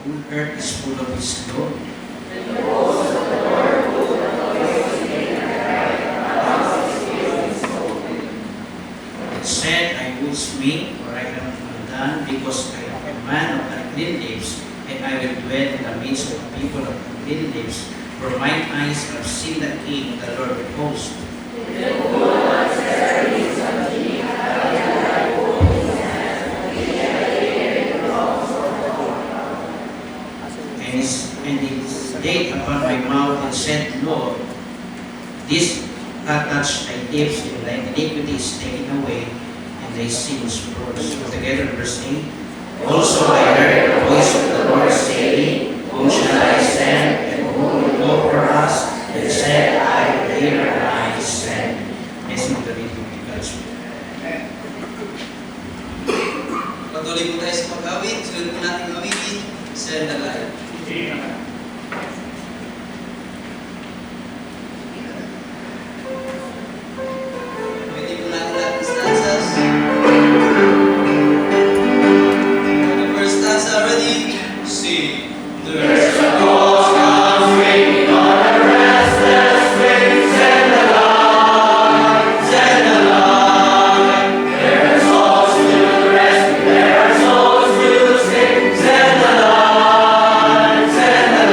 whole earth is full of His glory. It said, I will swing, for I am undone, because I am a man of unclean lips, and I will dwell in the midst of people of unclean lips, for mine eyes have seen the King, the Lord of hosts. And he laid upon my mouth and said, Lord, this hath touched thy lips, and thy iniquity is taken away, and thy sins purged. Together, verse 8. Also I heard the voice of the Lord saying, Whom shall I send, and who will go for us? And said I, Here am I, send. Yes, the reading of God's word. Patuloy po tayo sa pag-awit. Sunod po natin awitin. Send the light. Awitin po natin lahat ng stanzas. The first stanza, ready? Sing. There's a ghost come ringing on a restless wind. Send the light, send the light. There are souls to rescue, there are souls to sing. Send the light, send the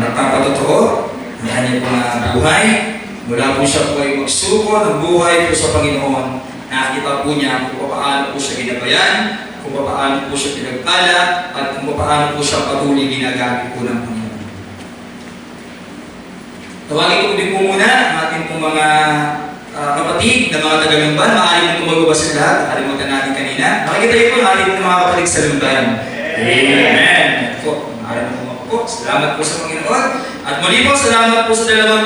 nagpapatotoo ng kanyang mga buhay. Mula po siya po ay magsuko ng buhay po sa Panginoon. Nakita po niya kung paano po siya ginabayan, kung paano po siya pinagpala, at kung paano po siya patuloy ginagamit po ng Panginoon. Tawagin ko din po muna ang ating po mga kapatid na mga taga-Lumban. Maaaring mo tumago ba sila lahat? Nakalimutan natin kanina. Nakikita niyo po ang ating po mga kapatid sa Lumban. Amen. Po, maaaring mo po. Salamat po sa Panginoon. At muli po, salamat po sa dalawang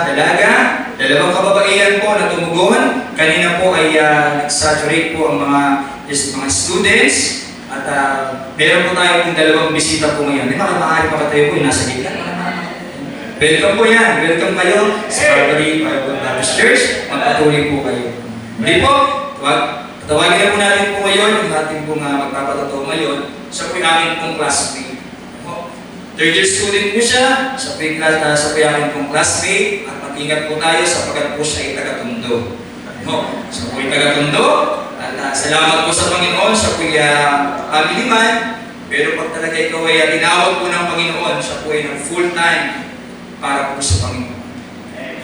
dalaga, dalawang kababaihan po na tumugon. Kanina po ay nag-saturate po ang mga students. At meron po tayo pong dalawang bisita po ngayon. Di ba maaari pa tayo po yung nasa gitna? Welcome po yan. Welcome kayo sa Calvary Bible Baptist Church. Magpatuloy po kayo. Muli po, tawagin na po natin po ngayon yung ating pong magpapatotoo ngayon. Siya po yung aking pong classmate. Third year student po siya. Siya po yung aking pong classmate. At mag-ingat po tayo sapagkat po siya ay taga-Tondo. Siya po ay taga-Tondo. At salamat po sa Panginoon. Siya po yung family man. Pero pag talaga ikaw ay tinawag po ng Panginoon, siya po ay ng full-time para po sa Panginoon.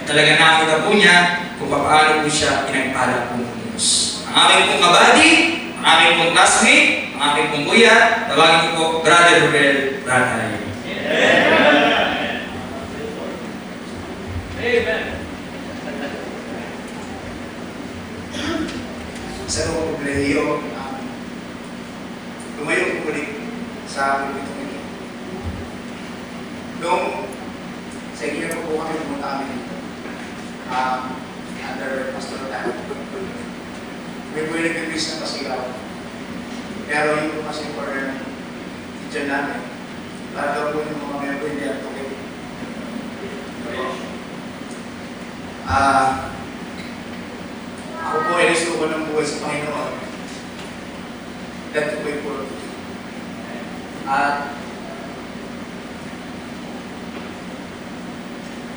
Talaga nakita po niya kung paano po siya pinagpala po ng Diyos. Ang aking pong kabady, ang aking pong classmate, ang aking pong kuya, tawagin ko po Brother Ruel Ratay. Amen. Sa mga pribilehiyo, tumayo po ulit sa pulpito nito. Noong sa inyo po kami pumunta kami dito, under Pastor Tan. May po yung nag-release ng pasigaw. Pero yun po kasi for teacher namin, para daw po yung mga member hindi at okay. Ako po ay nasuko ng buhay sa Panginoon. That po ay puro. At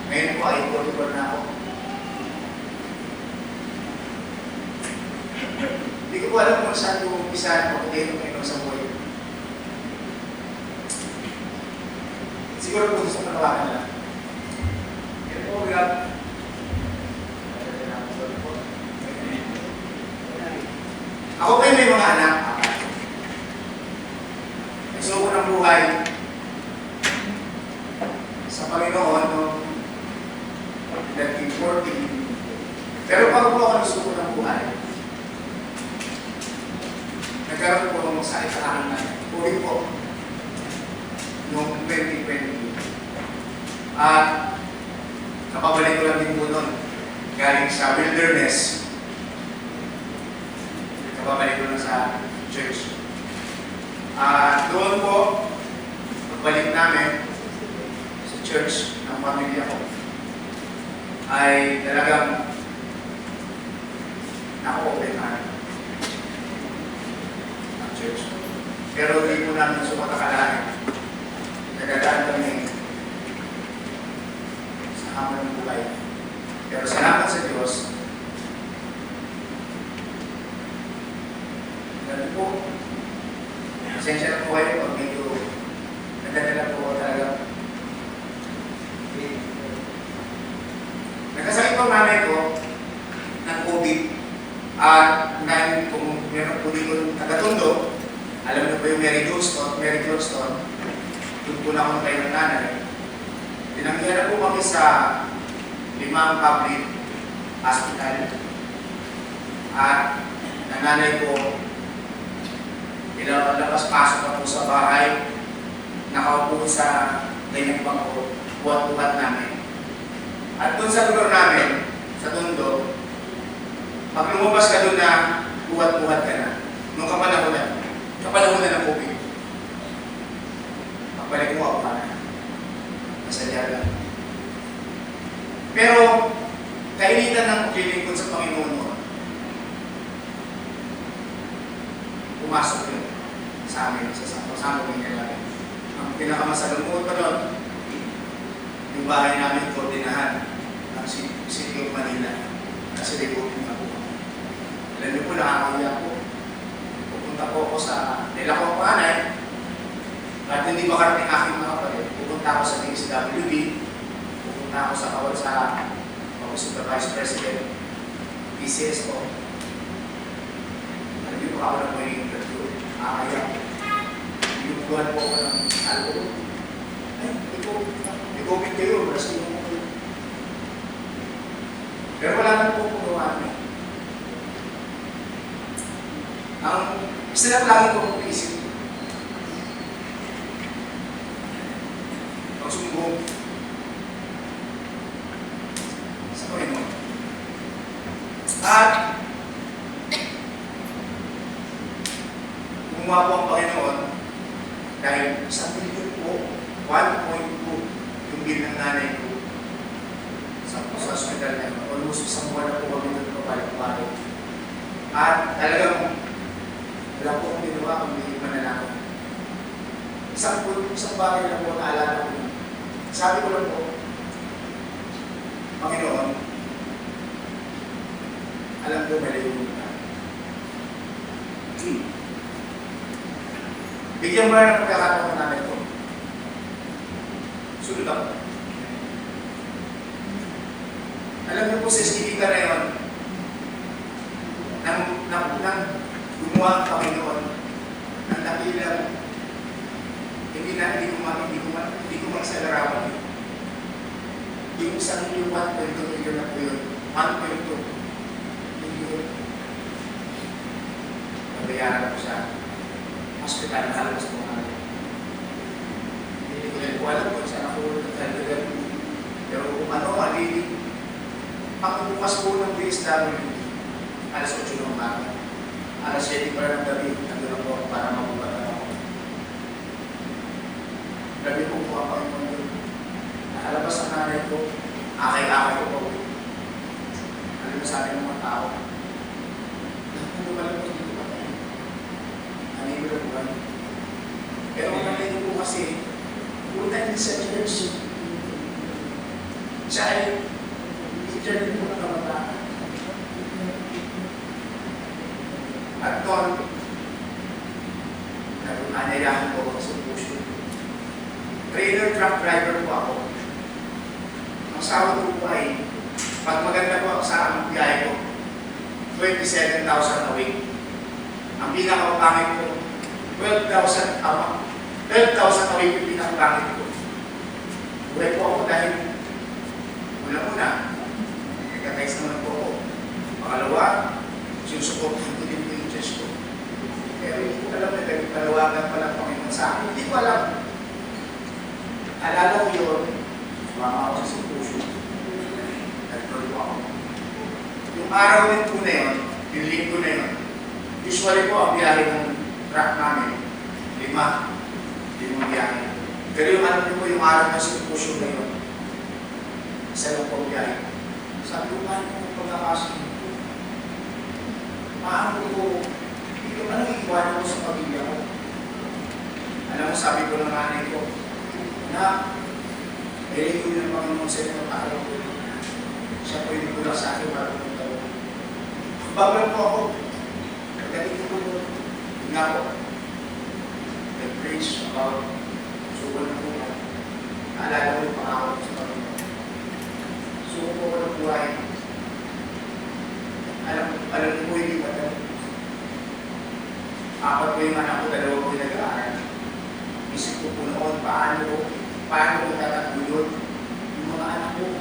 ngayon po ay 44 na ako. Hindi ko po alam kung saan ko umpisa o dito ngayon sa buhay. Siguro po gusto ko nawakan lang. Yan po, God. Ako pa may mga anak. Nagsuko ng buhay sa Panginoon noong 1940. Pero bago po ako nagsuko ng buhay, nagkaroon po ng sakit sa akin na uli po noong 2020. At kapabalik ko lang din po noon galing sa wilderness. Kapabalik ko lang sa church. Doon po, pagbalik namin sa church ng pamilya ko, ay talagang naka-open heart ang church. Pero hindi po namin sukat akalain. Nagdadaan kami sa hamon ng buhay. Pero salamat sa Diyos, ganun po. Pasensya na po kayo pag medyo nagdadala po ako talaga. Nagkasakit po ang nanay ko ng COVID at dahil kung meron po dito taga-Tondo, alam na po yung Mary Johnston, doon po na ako kayo ng nanay. Tinanggihan na po kami sa 5 public hospital at nanay ko labas-pasok na po sa bahay, nakaupo sa ganyang bangko, buhat-buhat namin. At doon sa lugar namin, sa Tondo, pag lumabas ka doon na buhat-buhat ka na, nung kapanahon na ng COVID, pagbalik mo ako ka na. Masadya lang. Pero, kainitan ng paglilingkod sa Panginoon mo, pumasok yun sa amin, sa amin kailangan. Ang pinakamasalungkot pa doon, yung bahay namin koordinahan ng City of Manila. Kasi libutin na po. Alam niyo po, nakakaya po. Pupunta po ako sa nila ko panay at hindi makarating aking mga kapatid. pupunta ako sa DSWD, pupunta ako sa kawal sa Office of the Vice President, PCS ko. Hindi ko ako na may interview. Kaya, binubuhan po ako ng alcohol. Ay, may COVID kayo, kasi yung mga. Pero wala nang po kumuha niya. Ang isa lang lagi ko kung isip. Pagsumbong sa Panginoon. At gumawa po ang Panginoon dahil sa bilyon po, 1.2 yung bill ng nanay ko sa hospital na yun. Almost isang buwan na po kami doon pabalik-balik. At talagang wala po akong ginawa kung hindi manalangin. Isang bagay na po naalala ko. Sabi ko lang po, Panginoon, alam ko mali yung mga. Bigyan mo na ng pagkakataon namin ko. Sunod ako. Alam niyo po sa eskinita na yun, nang gumawa ang Panginoon, ng dakilang, hindi ko magsalarawan. Yung sarili 1.2 million na po yun, 1.2 million. Nabayaran ko sa hospital na halos po nga. Hindi ko rin po alam kung saan ako nagtalagan. Pero kung ano, pagbukas po ng DSWD, alas 8 ng umaga. Alas 7 pa ng gabi, nandun ako para mabubat ako. Gabi po po ang Panginoon doon. Nakalabas ang nanay ko, akay-akay ko po. Ano na sabi ng mga tao? Ano ba lang po dito ba tayo? Nanay ko buwan. Pero ang nanay ko po kasi, punta niya sa church. Siya ay teacher din po ng kabataan. At doon, nag-anayahan po ako sa puso. Trailer truck driver po ako. Ang sahod ko po ay, pag maganda po sa aming biyahe ko, 27,000 a week. Ang pinakapangit ko, 12,000 a week yung pinakapangit ko. Buhay po ako dahil una-una, nagka-text naman po ako. Pangalawa, sinusuportahan ko din po yung church ko. Pero hindi ko alam na nagpalawagan pa lang Panginoon sa akin. Hindi ko alam. Alala ko yun, sumama ako sa symposium. Nag-tour po ako. Yung araw din po na yun, yung linggo na yun, usually po ang biyahe ng truck namin, 5 biyahe. Pero yung alam niyo po, yung araw ng symposium na yun, isa lang po ang biyahe. Sabi ko, paano ko pagkakasin? Paano ko, ano iiwanan ko sa pamilya ko? Alam mo, sabi ko ng nanay ko, na, kailan ko yung Panginoon sa inyo araw ko. Siya po yung nagulak sa akin para pumunta ko. Babal po ako. Pagdating ko po, nga po, nag-preach about suko ng buhay. Naalala ko yung pangako ko sa Panginoon. Suko po ko ng buhay. Alam ko po hindi ba ito? 4 po yung anak ko, 2 po yung nag-aaral. Isip ko po noon, paano ko tatatulog yung mga anak ko.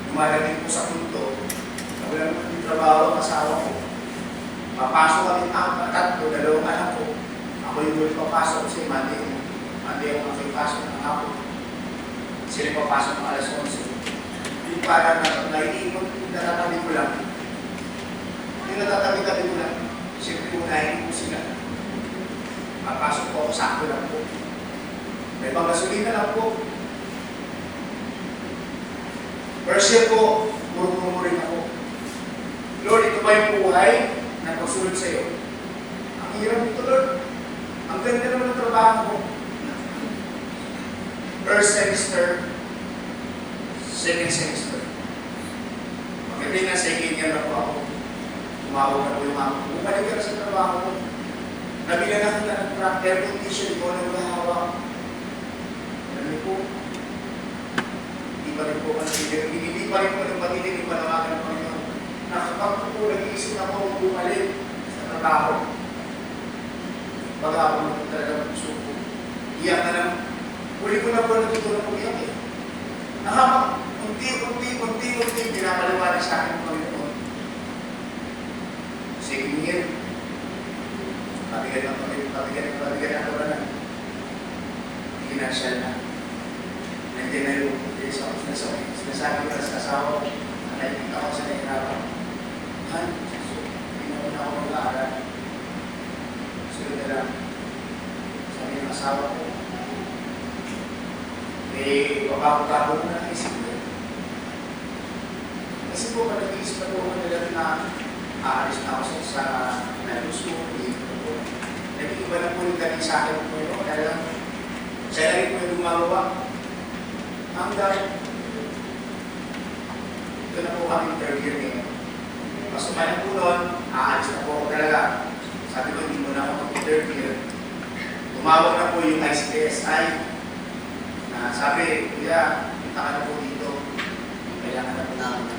Dumadating po sa punto, na wala naman yung trabaho ang asawa ko. Papasok kami 4, 2 anak ko. Ako yung ulit papasok kasi Monday ako makipasok ng hapon. Sila papasok ng alas 11. Yung parang naiikot, natatabi ko lang. Yung natatabi-tabi ko lang, siyempre unahin ko sila. Papasok po ako, sakto lang po. May panggasolina lang po. First year po, murmur rin ako. Lord, ito ba yung buhay na pagsunod sa iyo? Ang hirap nito, Lord. Ang ganda naman ng trabaho ko. First semester, second semester. Pagdating na second year na po ako, tumawag na po yung ako. Bumalik ka na sa trabaho ko. Nabila na kita ng air condition, ikaw na maghahawa. po. Hindi pa rin po hindi pa rin po ng pag-ibig yung panawagan ng Panginoon. Nakapag po, nag-iisip na po bumalik sa trabaho. Pag-aapon na talaga ng puso ko. Iyak na lang. Uli ko na po natutunan po iyak eh. Nahamak, unti-unti, pinapaliwanag sa akin ng Panginoon. Second year, pabigan na ko na. Financial na. Nandiyan na yung sinasabi ko na sa asawa ko, na nakikita ko sa nahihirapan. Han, pinawin ako mag-aaral. Sunod na lang. Sabi ng asawa ko, wapapagkabo na naisip ko. Kasi po, nag-iisip na po nila na aalis na ako sa Naluso, nag-iiba na po yung galing sa akin po yun. Talagang siya na rin po yung gumagawa. Hanggang ito na po kami third year ngayon. Pasukan na po noon, aalis na po ako talaga. Sabi ko, hindi mo na ako mag-third year. Tumawag na po yung ICTSI na sabi, kuya, punta ka na po dito. Kailangan na po namin.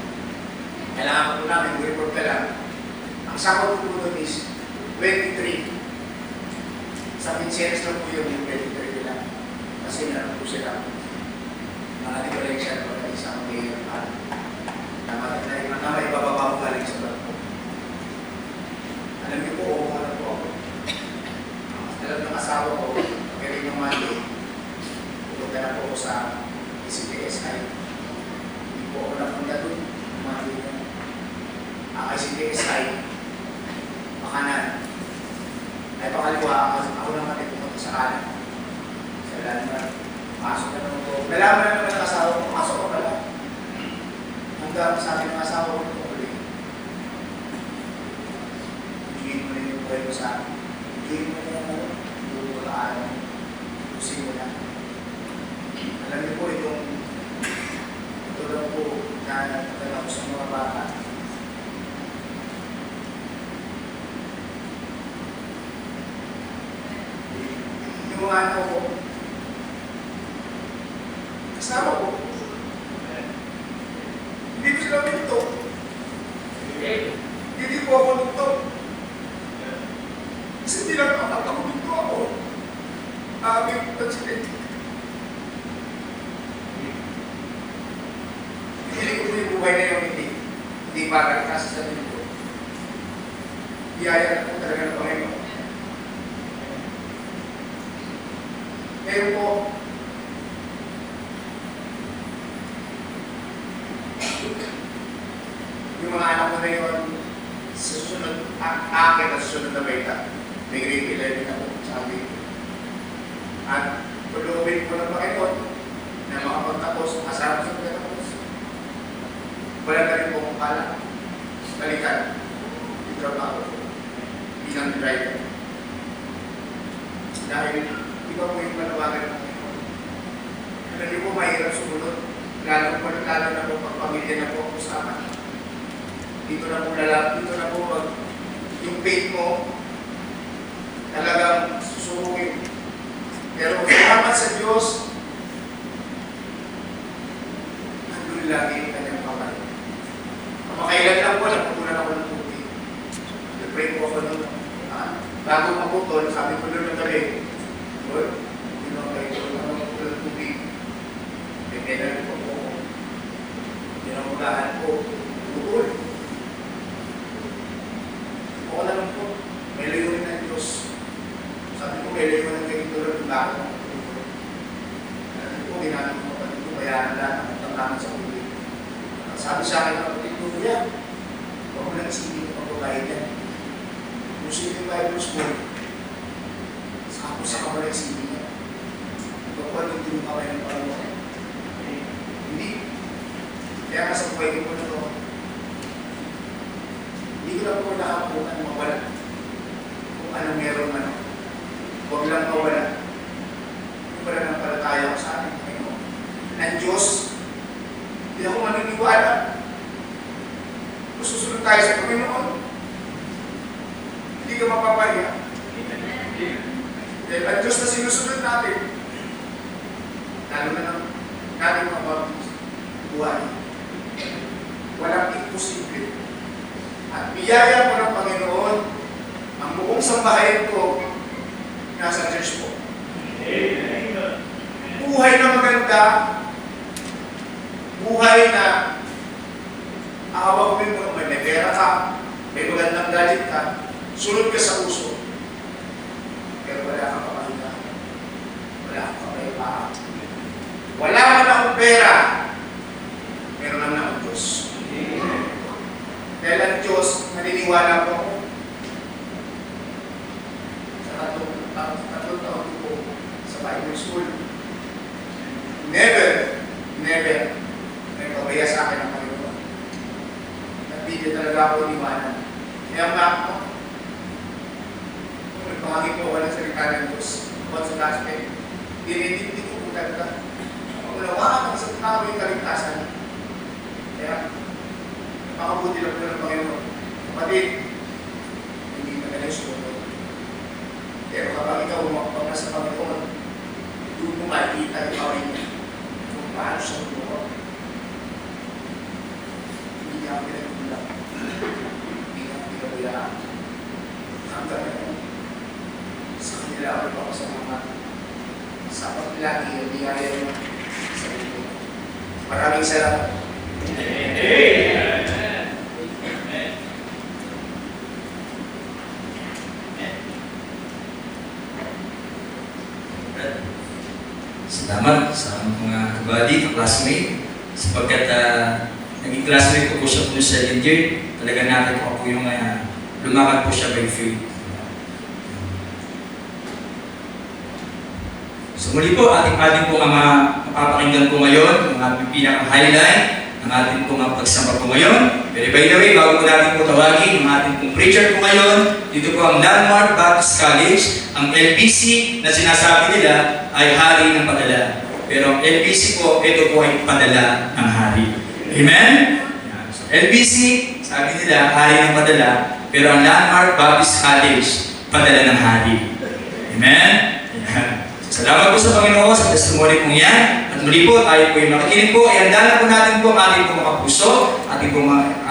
Report ka lang. Ang sakot po doon is 23. Sa Vincennes lang po yung 23 lang. Kasi meron po sila mga differential po na isang mayor na may bababa po galing sa barko. Alam niyo po, umuha po ako. Alam ng asawa ko, pero yung Monday, pupunta na po ako sa ICTSI. Hindi po ako napunta doon. Monday na. Ang ICTSI, makanan. Ay pakaliwa, ako naman ay pumunta sa kanan. Sa landmark. Pasok na naman po. Nalaman na naman ang asawa ko, pasok ko pala. Hanggang sabi ng asawa ko ito ulit. Higit mo na yung buhay ko sa akin. Higit mo na yung buhay ko araw. Pusin mo na. Alam niyo po ito lang po na nagdala ko sa mga bata. Yung mga ano ko, kasama ko. Hindi ko sila pinto. Hindi po ako nito. Kasi hindi lang ako nito ako. Aming presidente. Hindi ko po yung buhay na yung hindi bagay kasi sa dito. Biyaya na po talaga ng Panginoon. Ngayon po, yung mga anak ko na yun, sa susunod, akin at susunod na baita, may grade 11 na po, sabi. At tulungin ko ng Panginoon na makapagtapos, kasama sa pagkatapos. Wala na rin po kong pala, balikan, yung trabaho ko, bilang driver. Dahil, iba po yung panawagan ng Panginoon. Hindi po mahirap sumunod, lalo na po pagpamilya na po usapan. Dito na po yung faith mo talagang susubukin. Pero salamat sa Diyos, nandun lagi yung kanyang kamay. Kamakailan lang po, naputunan ako ng tubig. Nag-pray po ako nun. Bago maputol, sabi ko nun ng gabi, Lord, hindi mo kayo naman ng tubig. Kailan po po. Tinamulahan po. Bukol. Oo naman po. May layunin ng Diyos. Sabi ko, may layunin ng ganito lang yung bako. Sabi ko, ginanong mo pa dito, bayaran lahat ng tangkaman sa tubig. Sabi sa akin, kapatid ko, kuya, huwag mo lang isipin yung pagbabayad yan. Kung sino yung Bible School, saka sa kamay isipin niya. Huwag mo lang yung kamay ng Panginoon. Hindi. Kaya nga sa buhay ko na ito, hindi ko lang po nakapunan mawala. Kung anong meron man. Huwag lang mawala. Yung pala ng palataya ko sa ating Panginoon. Ng Diyos, hindi ako maniniwala. Kung susunod tayo sa Panginoon, hindi ka mapapahiya. Dahil ang Diyos na sinusunod natin, lalo na ng natin mga buhay. Walang imposible. At biyaya po ng Panginoon, ang buong sambahayan ko, nasa church po. Buhay na maganda, buhay na aawawin mo, may pera ka, may magandang gadget ka, sunod ka sa uso. Pero wala kang kapahina. Wala kang kapayapaan. Wala man akong pera. Meron naman akong Diyos. Dahil ang Diyos, naniniwala po ako. Sa tatlong taon ko sa Bible School. Never nagpabaya sa akin ang Panginoon. Nagbigay talaga ako iniwanan. Kaya nga ako, nagpahagi po ako ng salita ng Diyos about sa gospel. Dinitindi ko po talaga. Maunawaan ang sa tao yung kaligtasan. Kaya, napakabuti lang po ng Panginoon. Kapatid, hindi na ganun sumunod. Pero kapag ikaw umakapag na sa Panginoon, doon mo makikita yung kawin niya kung paano siya umuha. Hindi niya ang pinagkulang. Hindi niya ang pinabayaan. Hanggang ngayon, sa kanila ako ipapasalamat. Sapat lagi ang biyaya niya sa iyo. Maraming salamat. Salamat sa mga kabady, classmate, sapagkat naging classmate ko po siya po sa Lindyard. Talaga nakita ko po yung lumakad po siya by faith. So muli po, ating po mapapakinggan po ngayon, ang ating pinaka-highlight, ang ating po pagsamba po ngayon. Pero by the way, bago po natin po tawagin, ang ating pong preacher po ngayon, dito po ang Landmark Baptist College, ang LBC na sinasabi nila ay hari ng padala. Pero ang LBC po, ito po ay padala ng hari. Amen? So LBC, sabi nila, hari ng padala, pero ang Landmark Baptist College, padala ng hari. Amen? Ayan. Salamat po sa Panginoon sa testimony pong yan. At muli po, tayo po yung nakikinig po. Iandala po natin po ang ating po mga puso, ating po mga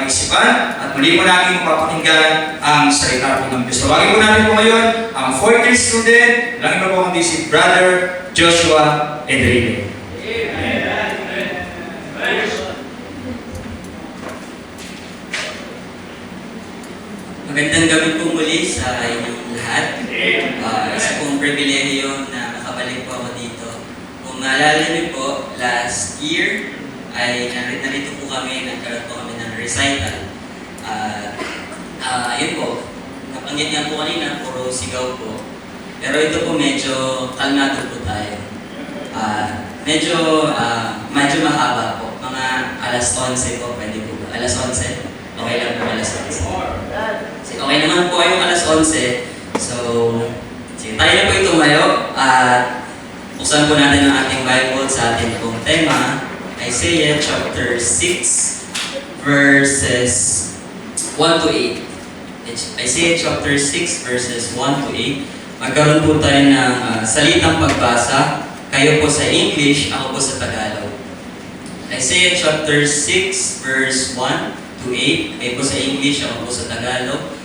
naisipan. At muli po natin mapapakinggan ang salita po ng Diyos. Tawagin po natin po ngayon ang 4th grade student. Lang iba po kundi si Brother Joshua Enrique. Magandang gabi po muli sa inyong lahat. Isa pong pribilehiyo na makabalik po ako dito. Kung naalala niyo po, last year ay narito po kami, nagkaroon po kami ng recital. Yun po, napanggit nga po kanina, puro sigaw po. Pero ito po medyo kalmado po tayo. Medyo mahaba po. Mga alas 11 po, pwede po ba? Alas 11? Okay lang po alas 11. Okay naman po yung alas 11. So, sige, tayo na po ito tumayo at buksan po natin ang ating Bible sa ating pong tema, Isaiah chapter 6 verses 1 to 8. Isaiah chapter 6 verses 1 to 8. Magkaroon po tayo ng salitang pagbasa. Kayo po sa English, ako po sa Tagalog. Isaiah chapter 6 verse 1 to 8. Kayo po sa English, ako po sa Tagalog.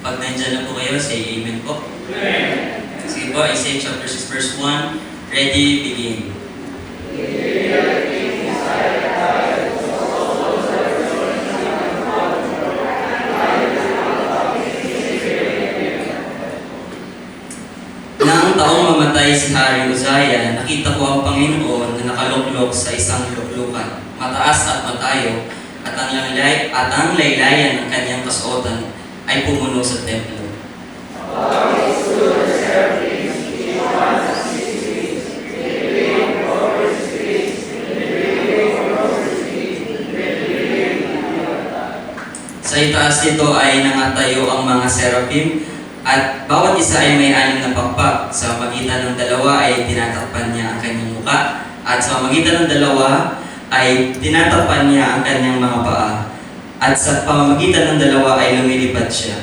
Pag nandyan na po kayo, say amen po. Amen. Sige po, Isaiah chapter 6 verse 1. Ready, begin. Nang taong mamatay si Hari Uzziah, nakita ko ang Panginoon na nakaluklok sa isang luklukan, mataas at matayo, at ang laylayan ng kanyang kasuotan ay pumuno sa templo. Sa itaas nito ay nangatayo ang mga seraphim, at bawat isa ay may 6 na pakpak. Sa magitan ng dalawa ay tinatakpan niya ang kanyang muka, at sa magitan ng dalawa ay tinatakpan niya ang kanyang mga paa. At sa pamamagitan ng dalawa ay lumilipad siya.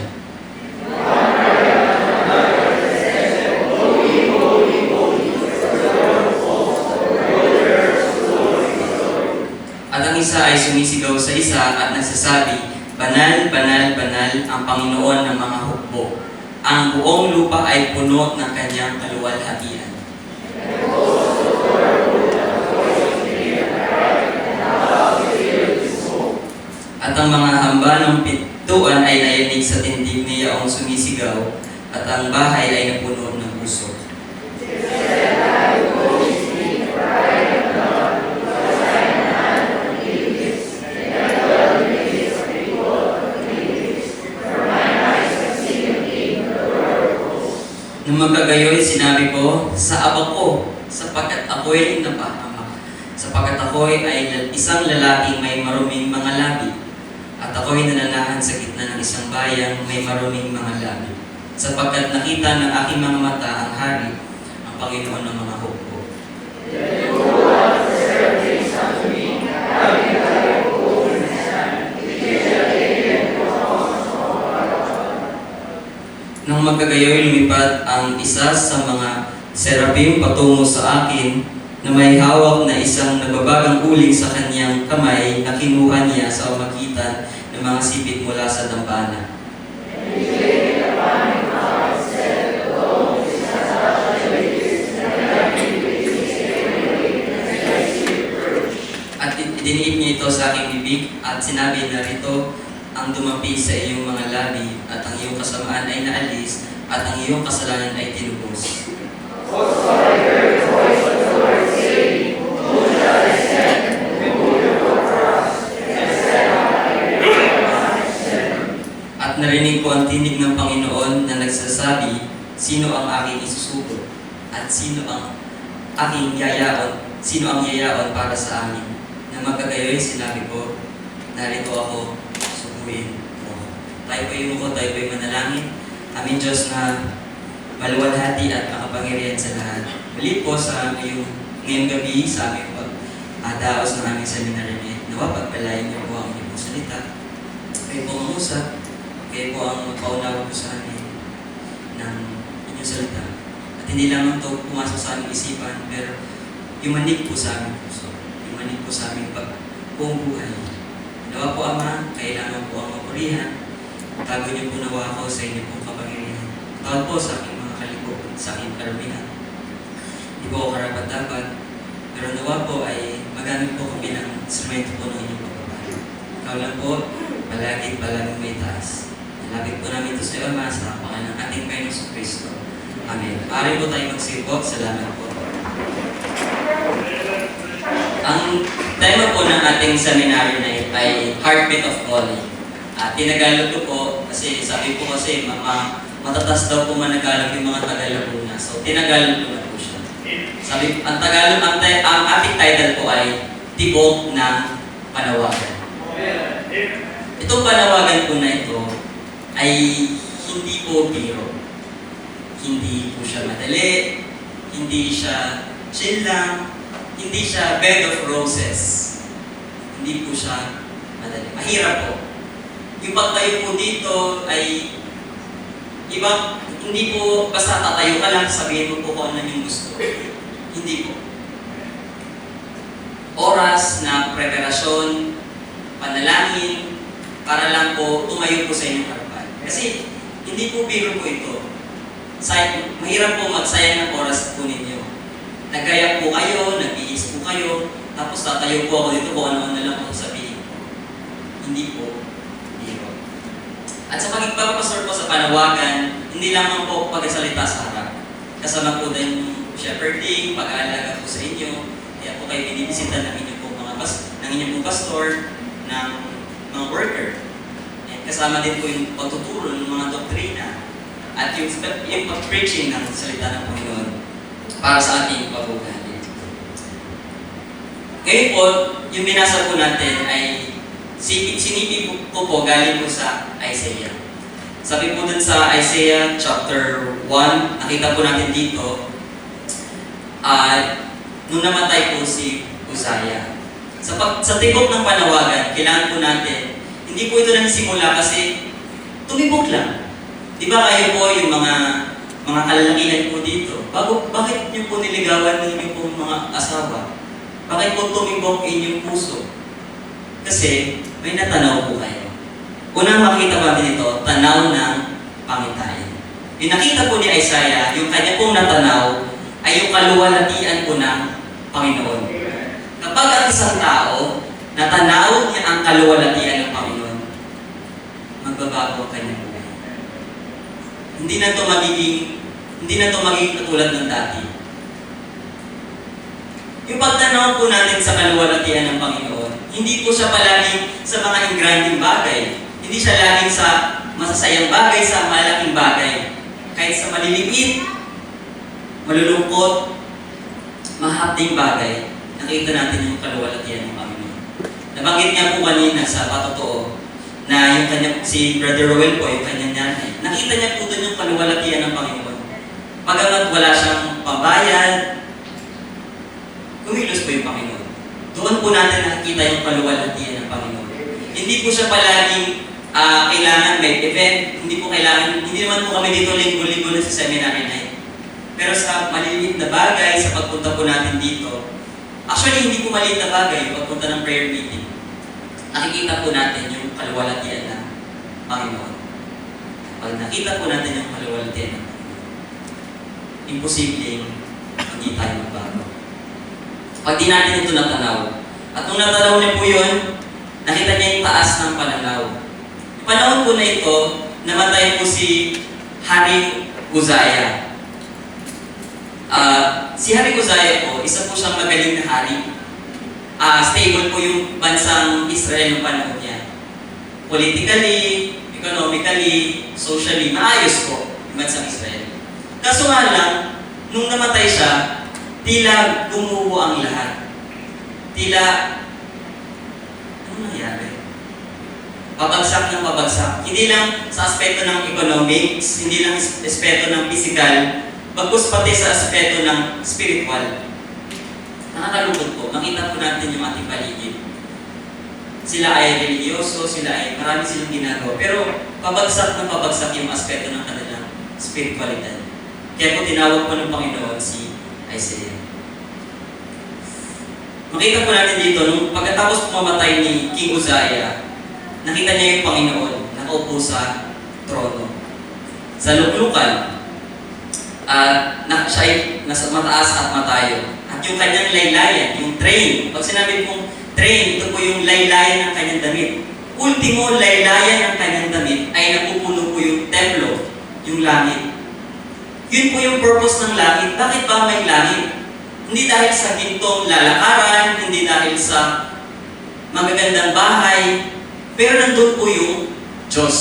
isa ay sumisigaw sa isa at nagsasabi, Banal, banal, banal ang Panginoon ng mga hukbo. Ang buong lupa ay puno ng kanyang kaluwalhatian. At ang mga hamba ng pintuan ay nayanig sa tindig ni Yaong sumisigaw, at ang bahay ay napuno ng puso. Nung magkagayoy, sinabi ko, sa Ama ko, sapagkat ako'y napahamak. Sapagkat ako'y ay isang lalaking may maruming mga labi. At ako'y nananahan sa gitna ng isang bayang may maruming mga labi. Sapagkat nakita ng aking mga mata ang hari, ang Panginoon ng mga hukbo. Nang magkagayoy, lumipad ang isa sa mga serapim patungo sa akin na may hawak na isang nababagang uling sa kanyang kamay na kinuha niya sa pamagitan ng mga sipit mula sa dambana. At idiniit niya ito sa aking bibig at sinabi na rito ang dumapi sa iyong mga labi at ang iyong kasamaan ay naalis at ang iyong kasalanan ay tinubos. At narinig ko ang tinig ng Panginoon na nagsasabi, sino ang aking isusugo at sino ang aking yayaon para sa amin. Na magkagayoy, sinabi ko, narito ako, subuin mo. Tayo po yung tayo po yung manalangin. Aming Diyos na maluwalhati at makapangyarihan sa lahat. Muli po sa ngayong gabi sa aming pag-daos ng aming seminary night. Nawa, pagpalayan niyo po ang inyong salita. Kayo po ang usap. Kayo po ang magpaunawa po sa amin ng inyong salita. At hindi lamang ito pumasok sa aming isipan, pero yumanig po sa aming puso. Yumanig po sa aming buong buhay. Nawa po, Ama, kailangan po ang mapurihan. Tago niyo po nawa ako sa inyo pong kapangyarihan. Tawad po sa aking mga kalibog, sa aking karamihan. Hindi po ako karapat-dapat, pero nawa po ay magamit po ko bilang instrumento po ng inyong pagpapahal. Ikaw lang po, palaging may taas. Nalapit po namin ito sa iyo, Ama, sa pangalan ng ating Panginoong Kristo. Amen. Maaari po tayo magsipo. Salamat po. Ang tema po ng ating seminary night ay Heartbeat of Calling. Tinagalog ko po kasi sabi po kasi matatas daw po managalog yung mga Tagalaguna. So tinagalog ko na po siya. Sabi, ang ating title po ay Tibok ng Panawagan. Itong panawagan po na ito ay hindi po biro. Hindi po siya madali, hindi siya chill lang, hindi siya bed of roses. Hindi po siya madali. Mahirap po. Yung pagtayo po dito ay iba, hindi po basta tatayo ka lang, sabihin mo po kung ano yung gusto. Hindi po. Oras na preparasyon, panalangin, para lang po tumayo po sa inyong harapan. Kasi hindi po biro po ito. Mahirap po magsayang ng oras po ninyo. Nagkaya po kayo, nag-iis po kayo, tapos tatayo po ako dito kung ano-ano lang po sabihin ko. Hindi po biro. At sa pagpapastor po sa panawagan, hindi lamang po pagkasalita sa harap. Kasama po din yung shepherding, pag-aalaga po sa inyo, kaya po kayo binibisita ng inyong pong pastor, ng mga worker. And kasama din po yung pagtuturo ng mga doktrina at yung pag-preaching ng salita ng Panginoon para sa ating pabuhay. Ngayon po, yung binasa po natin ay sinipi ko po galing po sa Isaiah. Sabi po dun sa Isaiah chapter 1, nakita po natin dito, nung namatay po si Uzziah. Sa tibok ng panawagan, kailangan po natin, hindi po ito nagsimula kasi tumibok lang. Di ba kayo po yung mga kalalakihan po dito? Bakit niyo po niligawan ng inyong po mga asawa? Bakit po tumibok inyong puso? Kasi may natanaw po kayo. Unang makita po natin ito, tanaw ng pangitain. Yung nakita po ni Isaiah, yung kanya pong natanaw, ay yung kaluwalhatian po ng Panginoon. Kapag ang isang tao, natanaw niya ang kaluwalhatian ng Panginoon, magbabago ang kanyang buhay. Hindi na ito magiging katulad ng dati. Yung pagtanaw po natin sa kaluwalhatian ng Panginoon, hindi po siya palaging sa mga ingranding bagay. Hindi siya laging sa masasayang bagay, sa malaking bagay. Kahit sa maliliit, malulungkot, mahapding bagay, nakita natin yung kaluwalhatian ng Panginoon. Nabanggit niya po kanina sa patotoo na yung kanya, si Brother Rowell po, yung kanyang nanay, nakita niya po doon yung kaluwalhatian ng Panginoon. Pagamat wala siyang pambayad, kumilos po yung Panginoon. Doon po natin nakikita yung kaluwalhatian ng Panginoon. Hindi po siya palaging kailangan may event, hindi naman po kami dito linggo-linggo na sa seminary night. Pero sa maliliit na bagay, sa pagpunta po natin dito, actually hindi po maliit na bagay, pagpunta ng prayer meeting, nakikita po natin yung kaluwalhatian ng Panginoon. Pag nakita po natin yung kaluwalhatian ng Panginoon, imposibleng hindi tayo magbago. Pag di natin ito natanaw, at nung natanaw niya po yun, nakita niya yung taas ng pananaw. Yung panahon po na ito, namatay po si Hari Uzziah. Si Hari Uzziah po, isa po siyang magaling na hari. Stable po yung bansang Israel ng panahon niya. Politically, economically, socially, maayos po yung bansang Israel. Kaso nga lang, nung namatay siya, tila gumuho ang lahat. Tila, ano nangyari? Pabagsak ng pabagsak. Hindi lang sa aspeto ng economics, hindi lang sa aspeto ng physical, bagkus pati sa aspeto ng spiritual. Nakakalungkot po, makita po natin yung ating paligid. Sila ay religyoso, marami silang ginagawa, pero pabagsak ng pabagsak yung aspeto ng kanilang spiritualidad. Kaya po tinawag po ng Panginoon si Isaiah. Makita po natin dito, nung pagkatapos pumamatay ni King Uzziah, nakita niya yung Panginoon nakaupo sa trono. Sa luklukan, siya ay nasa mataas at matayo. At yung kanyang laylayan, yung train, pag sinabi pong train, ito po yung laylayan ng kanyang damit. Ultimo laylayan ng kanyang damit ay napupuno po yung templo, yung langit. Yun po yung purpose ng langit. Bakit ba may langit? Hindi dahil sa gintong lalakaran, hindi dahil sa magagandang bahay, pero nandun po yung Diyos.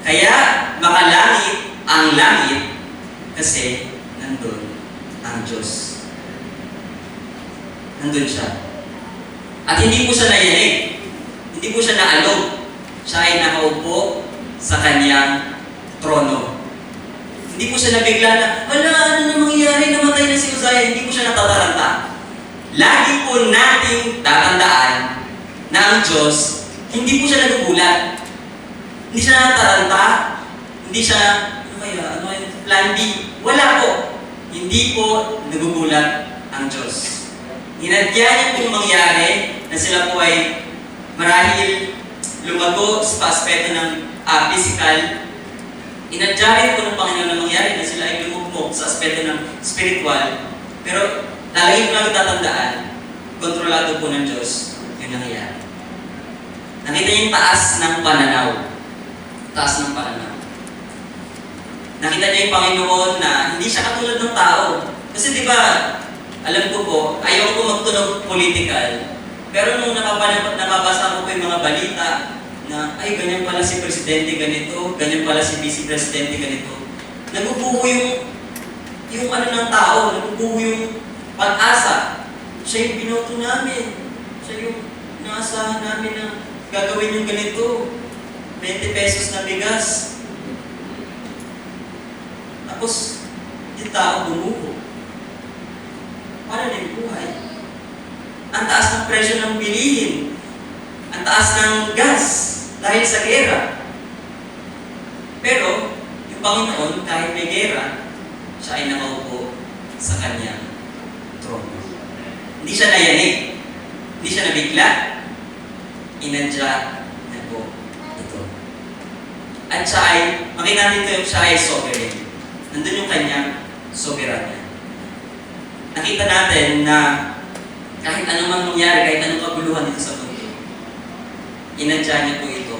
Kaya makalangit ang langit kasi nandun ang Diyos. Nandun siya. At hindi po siya nayanig. Hindi po siya naalog. Siya ay nakaupo sa kanyang trono. Hindi po siya nabigla na, wala, ano na mangyayari, namatay na si Uzziah. Hindi po siya natataranta. Lagi po nating tatandaan na ang Diyos, hindi po siya nagugulat. Hindi siya natataranta. Hindi siya, plan B. Wala po. Hindi po nagugulat ang Diyos. Hinadya niya pong mangyari na sila po ay marahil lumago sa aspeto ng physical. Inadya rin po ng Panginoon na mangyari na sila ay lumugmok sa aspeto ng spiritual. Pero lalagin ko lang tatandaan, kontrolado po ng Diyos yung nangyayari. Nakita niyo yung taas ng pananaw. Taas ng pananaw. Nakita niyo yung Panginoon na hindi siya katulad ng tao. Kasi di ba, alam ko po, ayaw ko magtunog political. Pero nung nababasa ko po yung mga balita, na ay ganyan pala si Presidente ganito, ganyan pala si Vice Presidente ganito. Nagubuho yung ano ng tao, nagubuho yung pag-asa. Siya yung binoto namin. Siya yung naasahan namin na gagawin yung ganito. 20 pesos na bigas. Tapos, yung tao bumuho. Paano na yung buhay? Ang taas ng presyo ng bilihin. Ang taas ng gas dahil sa gera. Pero, yung Panginoon, kahit may gera, siya ay nakaupo sa kanyang trono. Hindi siya nayanig. Hindi siya nabigla. inadya na po ito. At siya ay, makita natin ito, siya ay sovereign. Nandun yung kanyang soberanya. Nakita natin na kahit anong man mangyari, kahit anong kaguluhan dito sa mundo, inadya niya po ito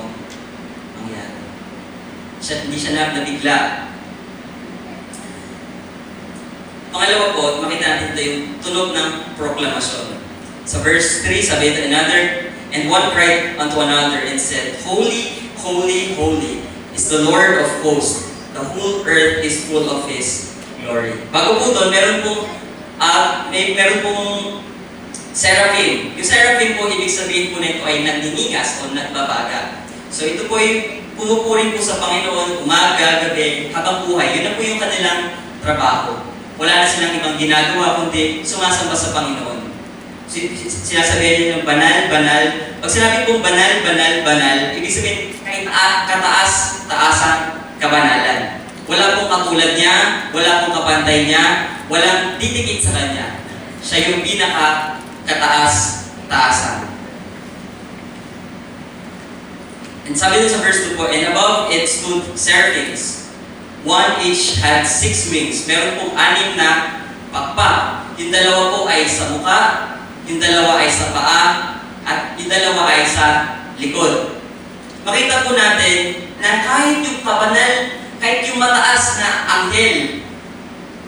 mangyari. Hindi siya nabigla. Pangalawa po, makita natin ito yung tunog ng proklamasyon. Sa verse 3, sabi ito, and one cried unto another and said, Holy, holy, holy is the Lord of hosts. The whole earth is full of His glory. Bago po doon, meron pong seraphim. Yung seraphim po, ibig sabihin po na ito ay nagningigas o nagbabaga. So ito po ay pumupurin po sa Panginoon, umaga, gabi, habang buhay. Yun na po yung kanilang trabaho. Wala na silang ibang ginagawa, kundi sumasamba sa Panginoon. Sinasabihan niya ng banal, banal. Pag sinabi pong banal, banal, banal, ibig sabihin kahit kataas-taasang kabanalan. Wala pong katulad niya, wala pong kapantay niya, walang titikit sa kanya. Siya yung pinaka-kataas-taasan. And sabi dun sa verse 2 po, and above it stood seraphims. One each had 6 wings. Meron pong 6 na pakpak. Yung dalawa po ay sa mukha, yung dalawa ay sa paa, at yung dalawa ay sa likod. Makita po natin na kahit yung kabanal, kahit yung mataas na anghel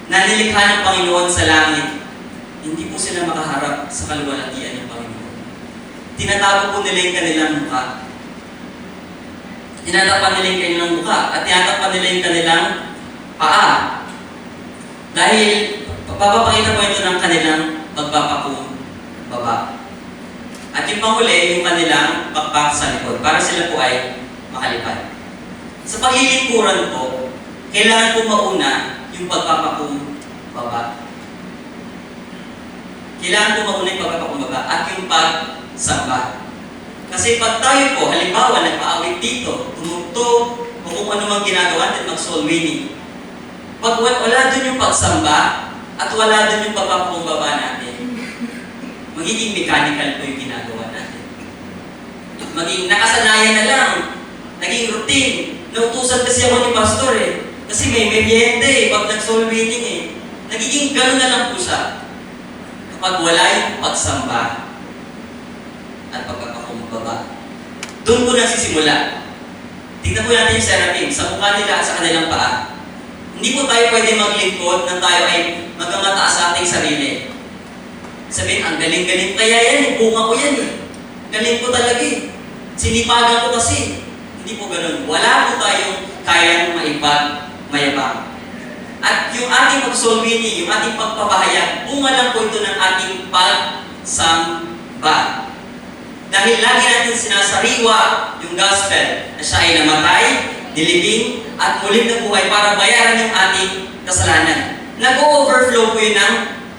na nilikha ng Panginoon sa langit, hindi po sila makaharap sa kaluwalhatian ng Panginoon. Tinatago po nila yung kanilang mukha. Tinatapan nila yung kanilang mukha at tinatapan nila yung kanilang paa. Dahil papapakita po ito ng kanilang pagpapakumbaba. At yung panghuli, yung kanilang pakpak sa likod para sila po ay makalipad. Sa paglilingkuran po, kailangan po mauna yung pagpapakumbaba. Kailangan po mauna yung pagpapakumbaba at yung pagsamba. Kasi pag tayo po, halimbawa, nagpaawit dito, tumugtog, o kung ano mang ginagawa natin, mag-soul winning. Pag wala dun yung pagsamba, at wala dun yung pagpapakumbaba natin, magiging mechanical po yung ginagawa natin. Maging nakasanayan na lang, naging routine. Nautusan kasi ako ni Pastor eh. Kasi may merienda eh, pag nag-soul winning eh. Nagiging gano'n na lang po siya. Kapag wala yung pagsamba at pagpapakumbaba, doon po nagsisimula. Tignan po natin yung seraphim, sa mukha nila at sa kanilang paa. Hindi po tayo pwede maglingkod nang tayo ay magkamataas sa ating sarili. Sabihin, ang galing-galing kaya yan eh, bunga ko yan eh. Galing ko talaga eh. Sinipagan ko kasi. Hindi po ganun. Wala po tayong kayang maipag-mayabang. At yung ating pag-soul winning, yung ating pagpapahayag, bunga lang po ito ng ating pagsamba. Dahil lagi natin sinasariwa yung gospel na siya ay namatay, nilibing, at muling nabuhay para bayaran yung ating kasalanan. Nag-overflow po yun ng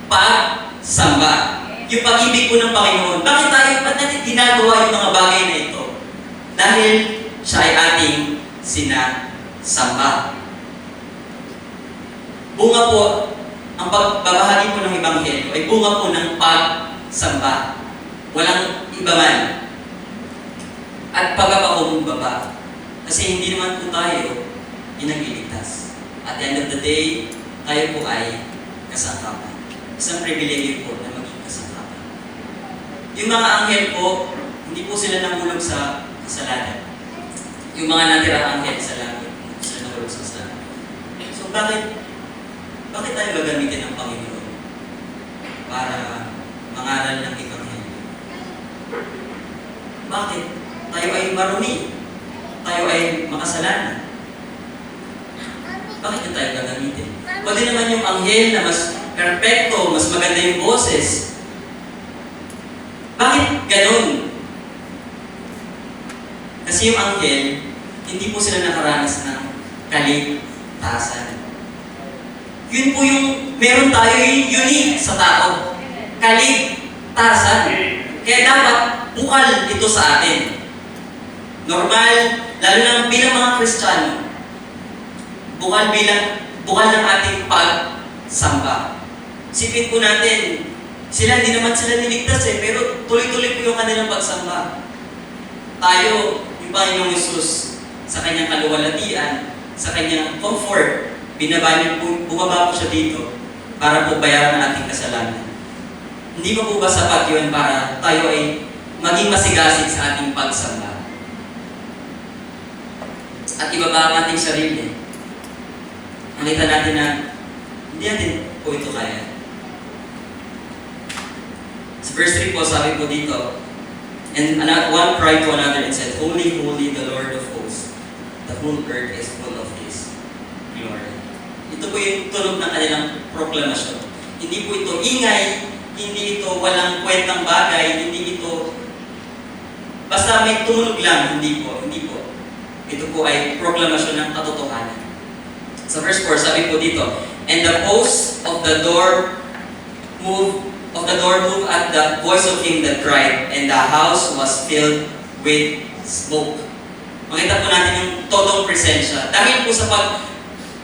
pagsamba. Yung pag-ibig po ng Panginoon. Bakit natin ginagawa yung mga bagay na ito? Dahil siya ay ating sinasamba. Bunga po, ang pagbabahagi po ng Ebanghelyo ay bunga po ng pagsamba. Walang iba man. At pagpapakumbaba. Kasi hindi naman po tayo inagliligtas. At the end of the day, tayo po ay kasangkapan. Isang pribilegyo po na maging kasangkapan. Yung mga anghel po, hindi po sila nahulog sa kasalanan. Yung mga natirang anghel sa langit, hindi sila nahulog sa kasalanan. So bakit tayo gagamitin ng Panginoon para mangaral ng Ebanghelyo? Bakit? Tayo ay marumi. Tayo ay makasalanan. Bakit tayo gagamitin? Pwede naman yung anghel na mas perfecto, mas maganda yung boses. Bakit ganun? Kasi yung anghel, hindi po sila nakaranas ng kaligtasan. Yun po yung meron tayo yung unique sa tao. Kaligtasan. Kaya dapat bukal ito sa atin. Normal, lalo na bilang mga Kristiyano, bukal ng ating pagsamba. Sipin po natin, hindi naman sila niligtas pero tuloy-tuloy po yung kanilang pagsamba. tayo, yung Panginoong Yesus, sa kanyang kaluwalhatian, sa kanyang comfort, bumaba po siya dito para po bayaran ang ating kasalanan. Hindi pa po ba sapat yun para tayo ay maging masigasig sa ating pagsamba? At ibaba ang ating sarili. Nakita natin na hindi natin po ito kaya. Sa verse 3 po, sabi po dito, and one cried to another and said, Holy, holy, the Lord of hosts. The whole earth is full of His glory. Ito po yung tunog ng kanilang proklamasyon. Hindi po ito ingay, hindi ito walang kwentang bagay, hindi ito basta may tumunog lang, hindi po. Ito po ay proklamasyon ng katotohanan. Sa verse 4, sabi po dito, and the posts of the door moved at the voice of him that cried, and the house was filled with smoke. Makita po natin yung totong presensya. Dahil po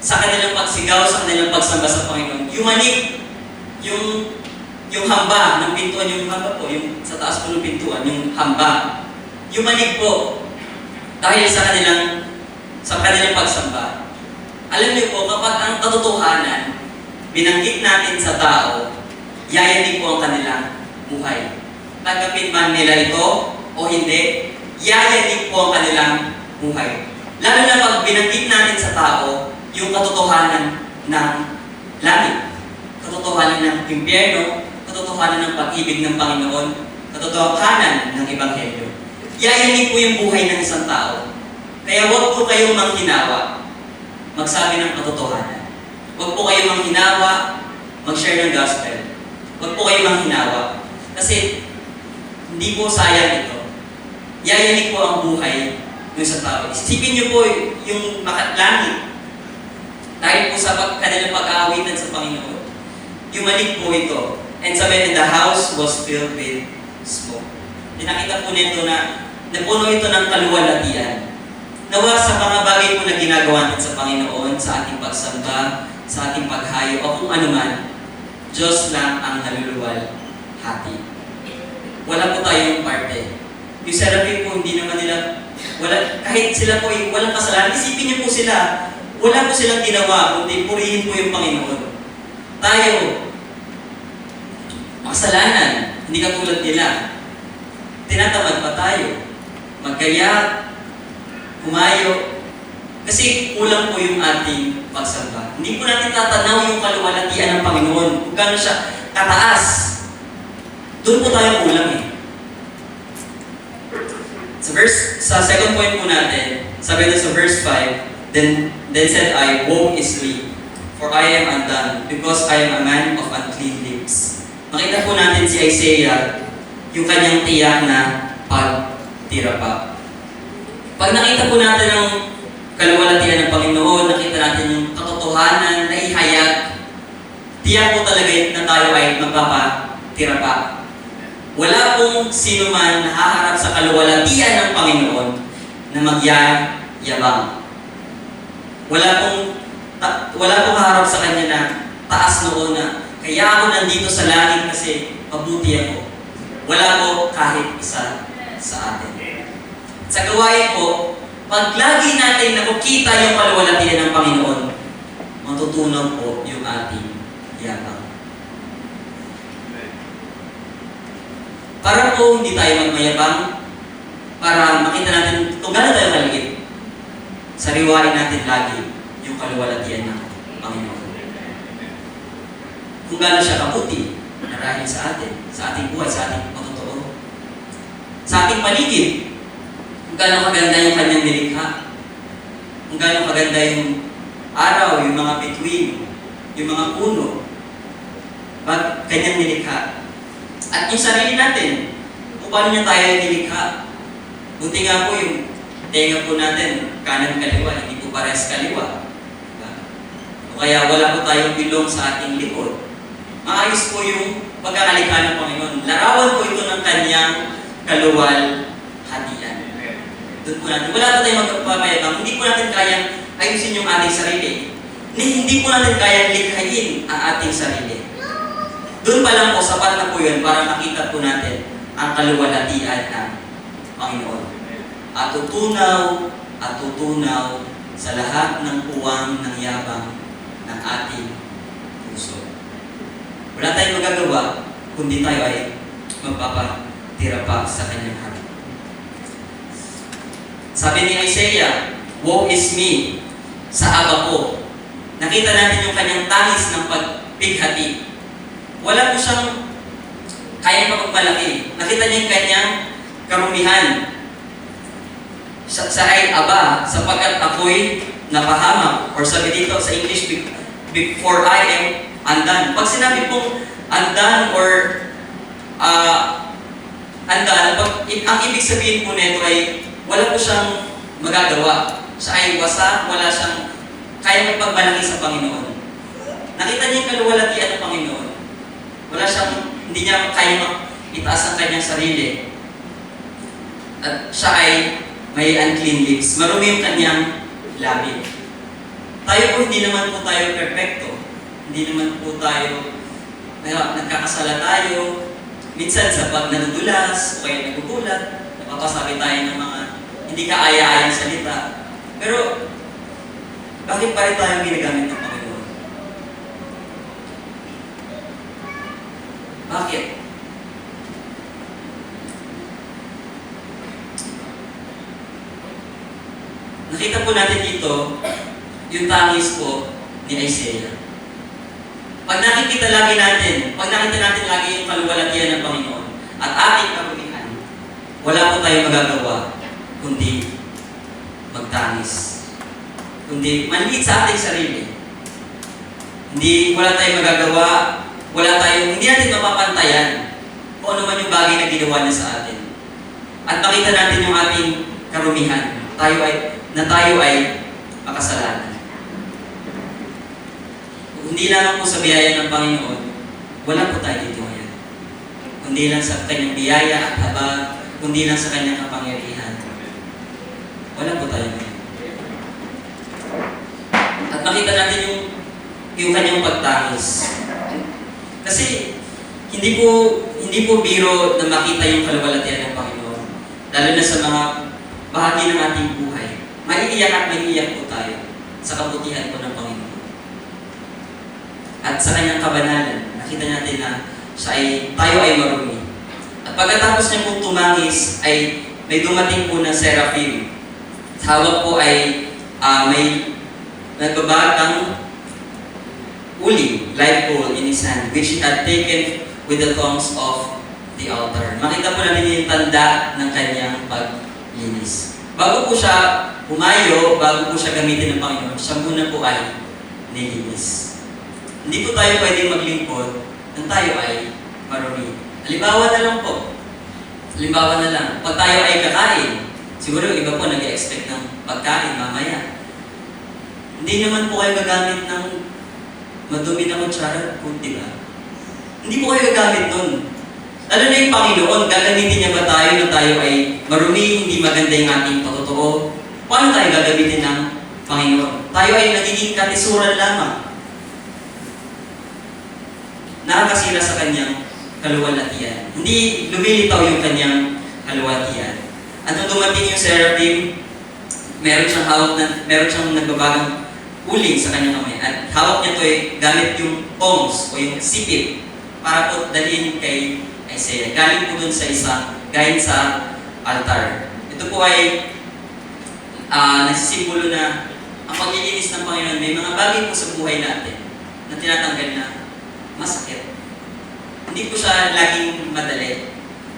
sa kanilang pagsigaw, sa kanilang pagsamba sa Panginoon, yumanig yung hamba ng pintuan, yung hamba po, yung sa taas po ng pintuan, yung hamba. Yumanig po dahil sa kanilang pagsamba. Alam niyo po, kapag ang katotohanan binanggit natin sa tao, yayanig po ang kanilang buhay. Tanggapin man nila ito o hindi, yayanig po ang kanilang buhay. Lalo na pag binanggit natin sa tao yung katotohanan ng langit, katotohanan ng impyerno, katotohanan ng pag-ibig ng Panginoon, katotohanan ng Ebanghelyo. Yayanig po yung buhay ng isang tao. Kaya huwag po kayong manghinawa magsabi ng katotohanan. Huwag po kayong manghinawa mag-share ng gospel. Huwag po kayong manghinawa. Kasi hindi po sayang ito. Yayanig po ang buhay ng isang tao. Isipin niyo po yung langit. Dahil po sa kanilang pag-aawitan sa Panginoon, yumanig po ito. And sabi, and the house was filled with smoke. Nakita po nito na napuno ito ng kaluwalhatian. Nawa sa mga bagay po na ginagawa natin sa Panginoon, sa ating pagsamba, sa ating paghayo, o kung ano man, Diyos lang ang naluluwalhati. Wala po tayong parte. Yung seraphim po, hindi naman nila, kahit sila po ay walang kasalanan, isipin niyo po sila, wala po silang ginawa, kundi purihin po yung Panginoon. Tayo, makasalanan, hindi katulad nila. Tinatamad pa tayo. Magkaya, humayo. Kasi kulang po yung ating pagsamba. Hindi po natin tatanaw yung kaluwalhatian ng Panginoon. Kung gano'n siya kataas. Doon po tayo kulang eh. Sa second point po natin, sabi doon sa verse 5, Then said I, Woe is me, for I am undone, because I am a man of unclean lips. Makita po natin si Isaiah, yung kanyang tiyak na pagtira pa. Pag nakita po natin ang kaluwalhatian ng Panginoon, nakita natin yung katotohanan na ihayag, tiyak po talaga na tayo ay magpapatira pa. Wala pong sino man nahaharap sa kaluwalhatian ng Panginoon na magyayabang. Wala pong haharap sa Kanya na taas noon na kaya ako nandito sa langit kasi mabuti ako. Wala po kahit isa sa atin. Sa gawain po, pag lagi natin nakukita yung kaluwalhatian ng Panginoon, matutunaw po yung ating yabang. Para po hindi tayo magmayabang, para makita natin kung gano'n tayo kaliit, sariwain natin lagi yung kaluwalhatian ng Panginoon. Kung gano'n siya kabuti, marahil sa ating buhay, sa ating patotoo, sa ating paligid, kung gano'ng kaganda yung kanyang nilikha, kung gano'ng kaganda yung araw, yung mga bituin, yung mga puno, kanyang nilikha. At yung sarili natin, kung paano niya tayo nilikha. Buti nga po yung tenga po natin, kanan kaliwa, hindi po parehas kaliwa. Diba? O kaya wala po tayong bilong sa ating likod. Maayos po yung pagkakalikha ng Panginoon. Larawan po ito ng kanyang kaluwalhatian. Doon po natin. Wala po tayong magpapamayabang. Hindi po natin kayang ayusin yung ating sarili. Hindi po natin kayang likhain ang ating sarili. Doon pa lang po, sapat na po yun para makita po natin ang kaluwalhatian ng Panginoon. at tutunaw sa lahat ng puwang ng yabang ng ating puso. Wala tayong magagawa kundi tayo ay magpapatira pa sa kanyang harap. Sabi ni Isaiah, "Woe is me sa aba ko." Nakita natin yung kanyang tangis ng pagpighati. Wala po siyang kayang mapagmalaki. Nakita niya yung kanyang karumihan. Sa ay aba, sapagkat ako'y napahamak. Or sabi dito sa English, before I am undone. Pag sinabi pong undone or undone, ang ibig sabihin po nito ay wala po siyang magagawa. Siya ay wasak, wala siyang kaya magpagmalaki sa Panginoon. Nakita niya yung kaluwalhatian ng Panginoon. Wala siyang, hindi niya kaya itaas ang kanyang sarili. At siya ay may unclean lips. Marumi yung kanyang labi. Tayo po, hindi naman po tayo perfecto. Hindi naman po tayo, nagkakasala tayo. Minsan sa pag nadudulas, o kaya nagugulat, napapasabi tayo ng mga hindi kaaya-ayang salita. Pero, bakit pa rin tayo ginagamit ng Panginoon? Bakit? Nakita po natin dito yung tangis po ni Isaiah. Pag nakita natin lagi yung kaluwalhatian ng Panginoon at ating karumihan, wala po tayong magagawa kundi magtangis. Kundi maliit sa ating sarili. Wala tayong magagawa, hindi natin mapapantayan kung ano man yung bagay na ginawa niya sa atin. At makita natin yung ating karumihan, tayo ay makasalanan. Hindi lamang po sa biyaya ng Panginoon, wala po tayo dito ngayon. Kundi lang sa kanyang biyaya at habag, kundi lang sa kanyang kapangyarihan. Wala po tayo ngayon. At makita natin yung kanyang pagtangis. Kasi hindi po biro na makita yung kaluwalhatian ng Panginoon. Lalo na sa mga bahagi ng ating buhay. Maiiyak po tayo sa kabutihan po ng Panginoon. At sa kanyang kabanalan, nakita natin na tayo ay marumi. At pagkatapos niya pong tumangis, ay may dumating po na seraphim. Hawak po ay may nagbabatang uling, live coal in his hand, which he had taken with the tongs of the altar. Makita po natin yung tanda ng kanyang paglinis. Bago po siya humayo, bago po siya gamitin ng Panginoon, siya muna po ay nilinis. Hindi po tayo pwedeng maglingkod nang tayo ay marumi. Halimbawa na lang po. Pag tayo ay kakain, siguro yung iba po nag-expect ng pagkain mamaya. Hindi naman po kayo gagamit ng madumi na kutsara, di ba? Hindi po kayo gagamit nun. Lalo na yung Panginoon, gagamitin niya ba tayo na tayo ay marumi, hindi maganda yung ating pagtotoo? Paano tayo gagamitin ng Panginoon? Tayo ay nagiging katisuran lamang. Nakakasira sa kanyang kaluwalhatian. Hindi lumilitaw yung kanyang kaluwalhatian. At nung dumating yung seraphim, meron siyang nagbabagang uling sa kanyang kamay. At hawak niya ito gamit yung tongs o yung sipit para po dalhin kay Isaiah. Galing po dun galing sa altar. Ito po ay nagsisimbolo na ang paglilinis ng Panginoon, may mga bagay po sa buhay natin na tinatanggal na masakit. Hindi po siya laging madali.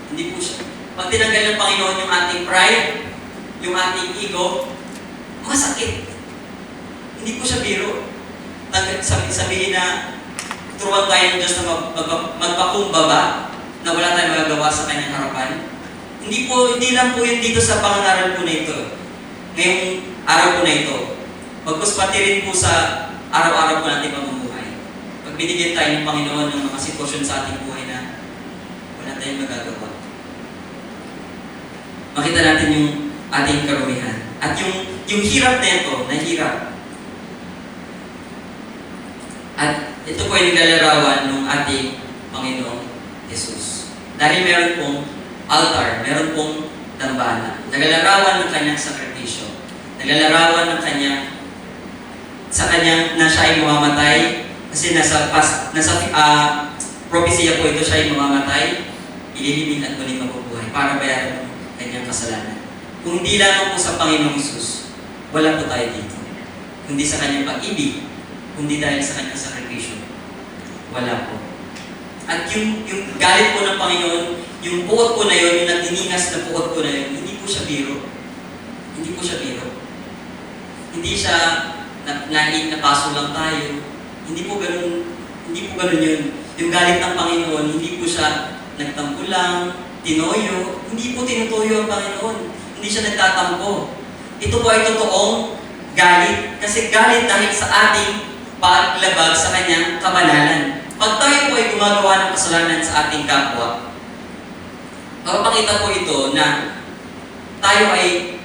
Hindi po siya. Pag tinanggal ng Panginoon yung ating pride, yung ating ego, masakit. Hindi po siya biro. Sabihin na turuan tayo ng Diyos na magpakumbaba na wala tayong magagawa sa kanyang harapan. Hindi lang po yun dito sa pangangaral po na ito. Ngayong araw po na ito. Pagkus pati rin po sa araw-araw po natin pamumuhay. Pag binigyan tayo ng Panginoon ng mga sitwasyon sa ating buhay na wala tayong magagawa. Makita natin yung ating karumihan. At yung hirap na ito, nahirap. At ito po ay nilalarawan ng ating Panginoong Jesus. Dahil meron pong altar, meron pong dambana. Naglalarawan ng kanyang sakripisyo. Naglalarawan ng sa kanyang na siya ay mamamatay. Kasi nasa propesya po ito, siya ay mamamatay, ililibing at muling mabubuhay para bayaran ang kanyang kasalanan. Kung hindi lamang po sa Panginoong Hesus, wala po tayo dito. Kundi sa kanyang pag-ibig, kundi dahil sa kanyang sakripisyo, wala po. At yung galit po ng Panginoon, yung puot po na yun, yung nagtiningas na puot po na yun, hindi po siya biro. Hindi po siya biro. Hindi siya napaso lang tayo. Hindi po ganun yun. Yung galit ng Panginoon, hindi po siya nagtampo lang, tinoyo. Hindi po tinutuyo ang Panginoon. Hindi siya nagtatampo. Ito po ay totoong galit. Kasi galit dahil sa ating paglabag sa kanyang kabanalan. Pag tayo po ay gumagawa ng kasalanan sa ating kapwa, makapakita po ito na tayo ay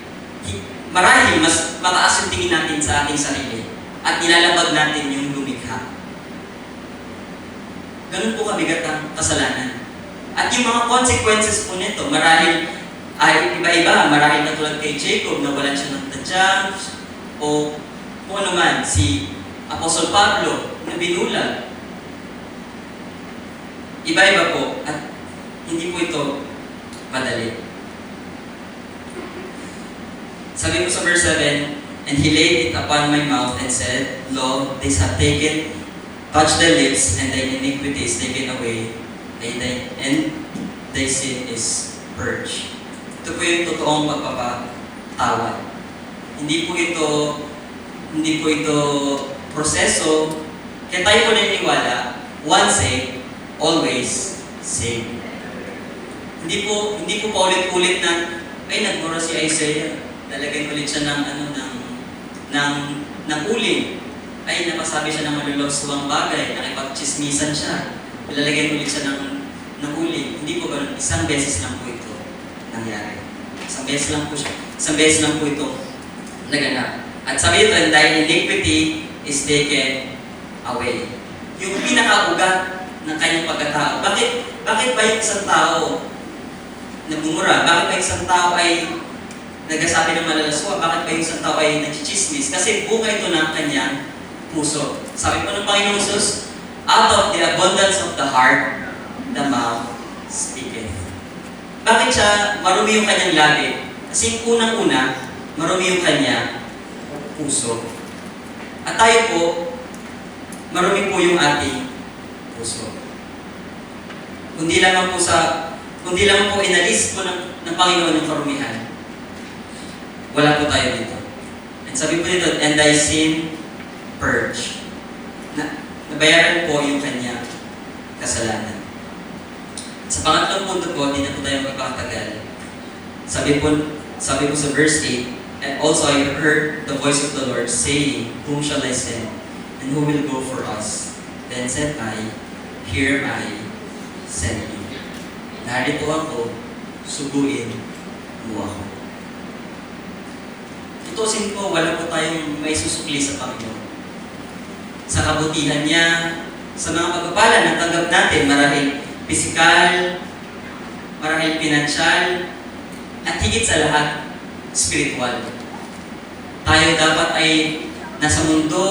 marahil mas mataas yung tingin natin sa ating sarili at nilalabag natin yung lumikha. Ganun po kabigat ang kasalanan. At yung mga consequences po nito, marahil ay iba-iba. Marahil katulad kay Jacob, nawalan siya ng tadyang, o kung ano man, si Apostol Pablo, na binulag. Iba-iba po, at hindi po ito madali. Sabi po sa verse 7, "And he laid it upon my mouth and said, Lo, these have touched thy lips, and thy iniquity is taken away, and thy sin is purged." Ito po yung totoong pagpapatawad. Hindi po ito proseso. Kaya tayo po naniniwala, once saved, always saved. Hindi po paulit-ulit na, ay nagmura si Isaiah. Lalagyan ulit siya ng uling. Ay, napasabi siya ng maluloswang bagay, nakipagchismisan siya. Lalagyan ulit siya ng uling. Hindi po ganun. Isang beses lang po ito nangyari. Isang beses lang po ito naganap. At sabi ito, and thy iniquity is taken away. Yung pinakaugat ng kanyang pagkatao. Bakit ba yung isang tao nagmumura? Bakit ba yung isang tao ay nagsasabi ng malalaswa? Bakit ba yung isang tao ay nagchichismis? Kasi bunga ito ng kanyang puso. Sabi po ng Panginoong Hesus, out of the abundance of the heart, the mouth speaketh. Bakit siya marumi yung kanyang labi? Kasi unang-una, marumi yung kanyang puso. At tayo po, marumi po yung ating puso. Kundi lamang po inalis po ng Panginoon yung karumihan, wala po tayo dito. And sabi po dito, and thy sin purge. Nabayaran po yung kanyang kasalanan. Sa pangatlong punto po, hindi na po tayo magpapatagal. Sabi po sa verse 8, and also I heard the voice of the Lord saying, Whom shall I send? And who will go for us? Then said I, Here I, send me. Narito ako, suguin mo ako. Tutusin po, wala po tayong may susukli sa Panginoon. Sa kabutihan niya, sa mga pagpapala na tanggap natin, marahil pisikal, marahil pinansyal, at higit sa lahat, spiritual. Tayo dapat ay nasa mundo,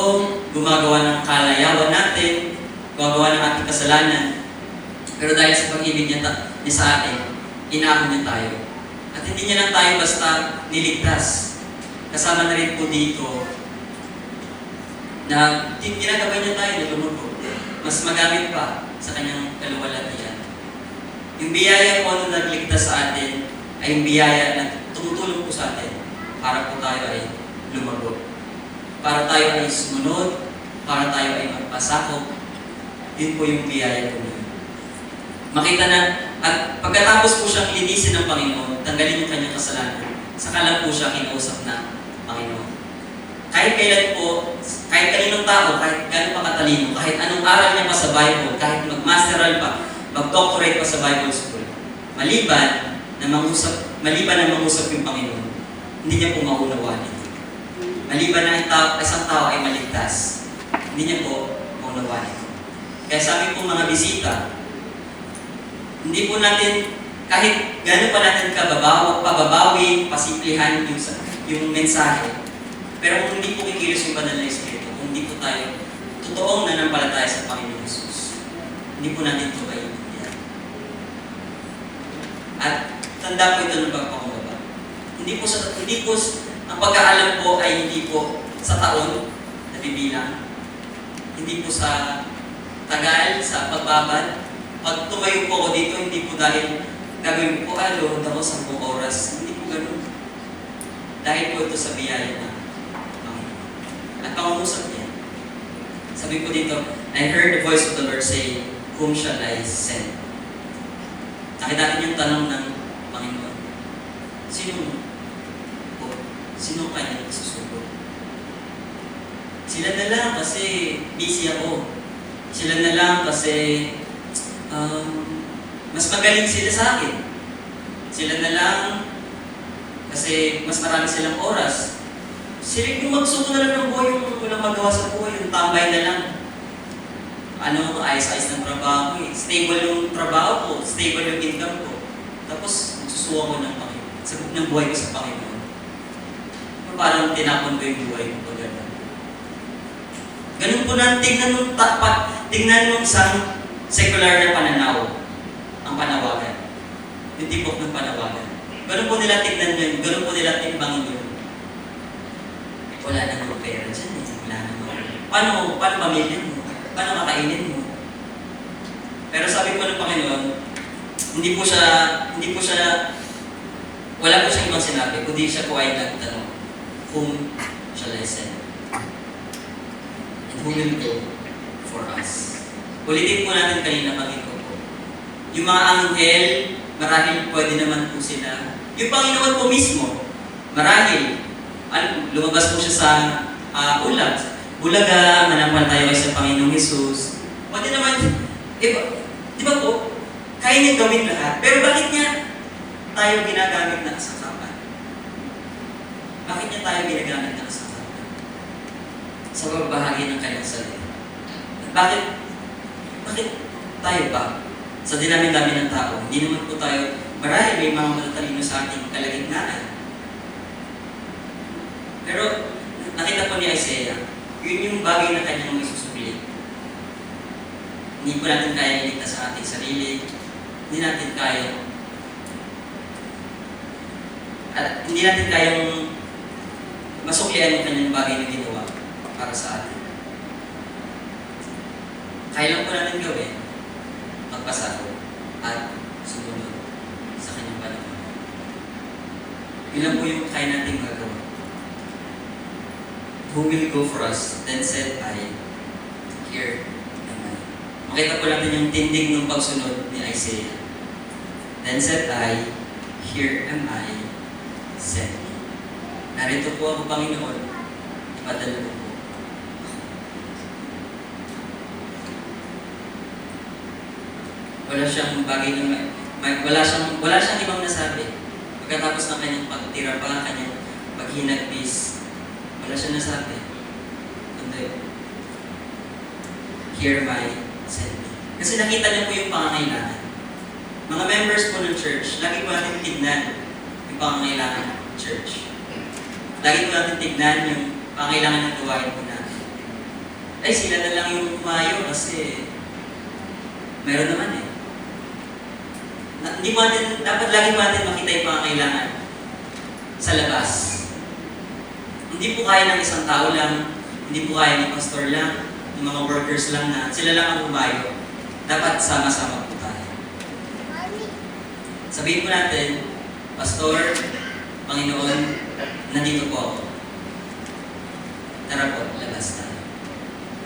gumagawa ng kalayawan natin, gumagawa ng ating kasalanan. Pero dahil sa pag-ibig niya sa atin, inaahon niya tayo. At hindi niya lang tayo basta niligtas. Kasama na rin po dito na ginagabay niya tayo na lumubog. Mas magamit pa sa kanyang kaluwalhatian. Yung biyaya po na nagligtas sa atin ay yung biyaya na tumutulong po sa atin para po tayo ay lumabog. Para tayo ay sumunod, para tayo ay magpasakop. Yun po yung biyaya po niya. Makita na, at pagkatapos po siyang linisin ng Panginoon, tanggalin yung kanyang kasalanan, saka lang po siya kinausap ng Panginoon. Kahit kailan po, kahit kaninong tao, kahit gano'n pa katalino, kahit anong aral niya pa sa Bible, kahit mag-masteral pa, mag-doctorate pa sa Bible School, maliban na mangusap yung Panginoon, hindi niya po maunawaan ito. Maliban na isang tao ay maligtas, hindi niya po maunawaan ito. Kaya sabi po mga bisita, hindi po natin kahit gano'n pa natin pababawi, pasimplihan yung mensahe, pero kung hindi po kikilos yung banal na Espiritu, kung hindi po tayo totoong nanampalataya sa Panginoon Jesus, hindi po natin ito kaiintindihan. At tanda po ito ng pagpakumbaba. Ang pag-aalam po ay hindi po sa taon na bibilang, hindi po sa tagal, sa pagbabad. Pag tumayo po ako dito, hindi po dahil gagawin po, load ako 10 oras. Hindi po ganun. Dahil po ito sa biyaya na Panginoon. At pangungusap niya. Sabi po dito, I heard the voice of the Lord say, whom shall I send? Nakita natin yung tanong ng Panginoon. Sino po? Sino kanyang susugot? Sila na lang kasi busy ako. Sila na lang kasi mas magaling sila sa akin. Sila na lang kasi mas marami silang oras. Sila yung magsuko na lang ng buhay, yung walang magawa sa buhay, yung tambay na lang. Ayos-ayos ng trabaho ko eh. Stable yung trabaho ko, stable yung income ko. Tapos, susuwa ko ng Panginoon. Sabog ng buhay ko sa Panginoon. Parang tinapon ko yung buhay ko pag gano'n. Ganun po na, tingnan nung isang secular na pananaw ang panawagan. Yung tipok ng panawagan. Ganun po nila tignan yun. Ganun po nila timbangin yun. Wala namang pera dyan eh. Wala namang. Paano pamilya mo? Paano kakainin mo? Pero sabi po ng Panginoon, wala po siyang ibang sinabi, kundi siya po ay nagtanong, whom shall I send? And who will go for us? Ulitin po natin kanina pag-iko po. Yung mga anghel, marahil pwede naman po sila. Yung Panginoon po mismo, marahil, lumabas po siya sa ulat. Bulaga, manampalataya kayo sa Panginoong Jesus. Pwede naman, di ba po, kaya niya gawin lahat. Pero bakit niya tayo ginagamit na kasangkapan? Bakit niya tayo ginagamit na kasangkapan? Sa pagbahagi ng kanyang salita. Bakit tayo ba? Sa dinami-dami ng tao, hindi naman po tayo, marahil may mga matatalino sa ating kalagitnaan. Pero, nakita po ni Isaiah, yun yung bagay na kanyang isusubli. Hindi po natin kaya iligtas sa ating sarili, hindi natin kaya masuklian yung kanyang bagay na ginawa para sa atin. Kaya lang po natin gawin, magpasako at sumunod sa kanyang panahon. Yun lang po yung kaya natin magawa. Who will go for us? Then said I, here am I. Makita po natin yung tindig ng pagsunod ni Isaiah. Then said I, here am I, send me. Narito po ako, Panginoon, ipadala mo po. Wala siyang bagay na wala siyang ibang nasabi. Pagkatapos ng kanyang pagtira pa, kanyang paghinagpis, wala siyang nasabi. Kundi, here am I, send me. Kasi nakita niya po yung pangangailangan. Mga members po ng church, lagi po natin tignan yung pangangailangan ng church. Lagi po natin tignan yung pangangailangan ng gawain po natin. Ay, sila na lang yung umayo kasi meron naman eh. Dapat lagi po natin makita yung pangangailangan sa labas. Hindi po kaya ng isang tao lang, hindi po kaya ni pastor lang, ng mga workers lang na sila lang ang umayo. Dapat sama-sama po tayo. Sabihin po natin, Pastor, Panginoon, nandito po ako. Tara po, labas tayo.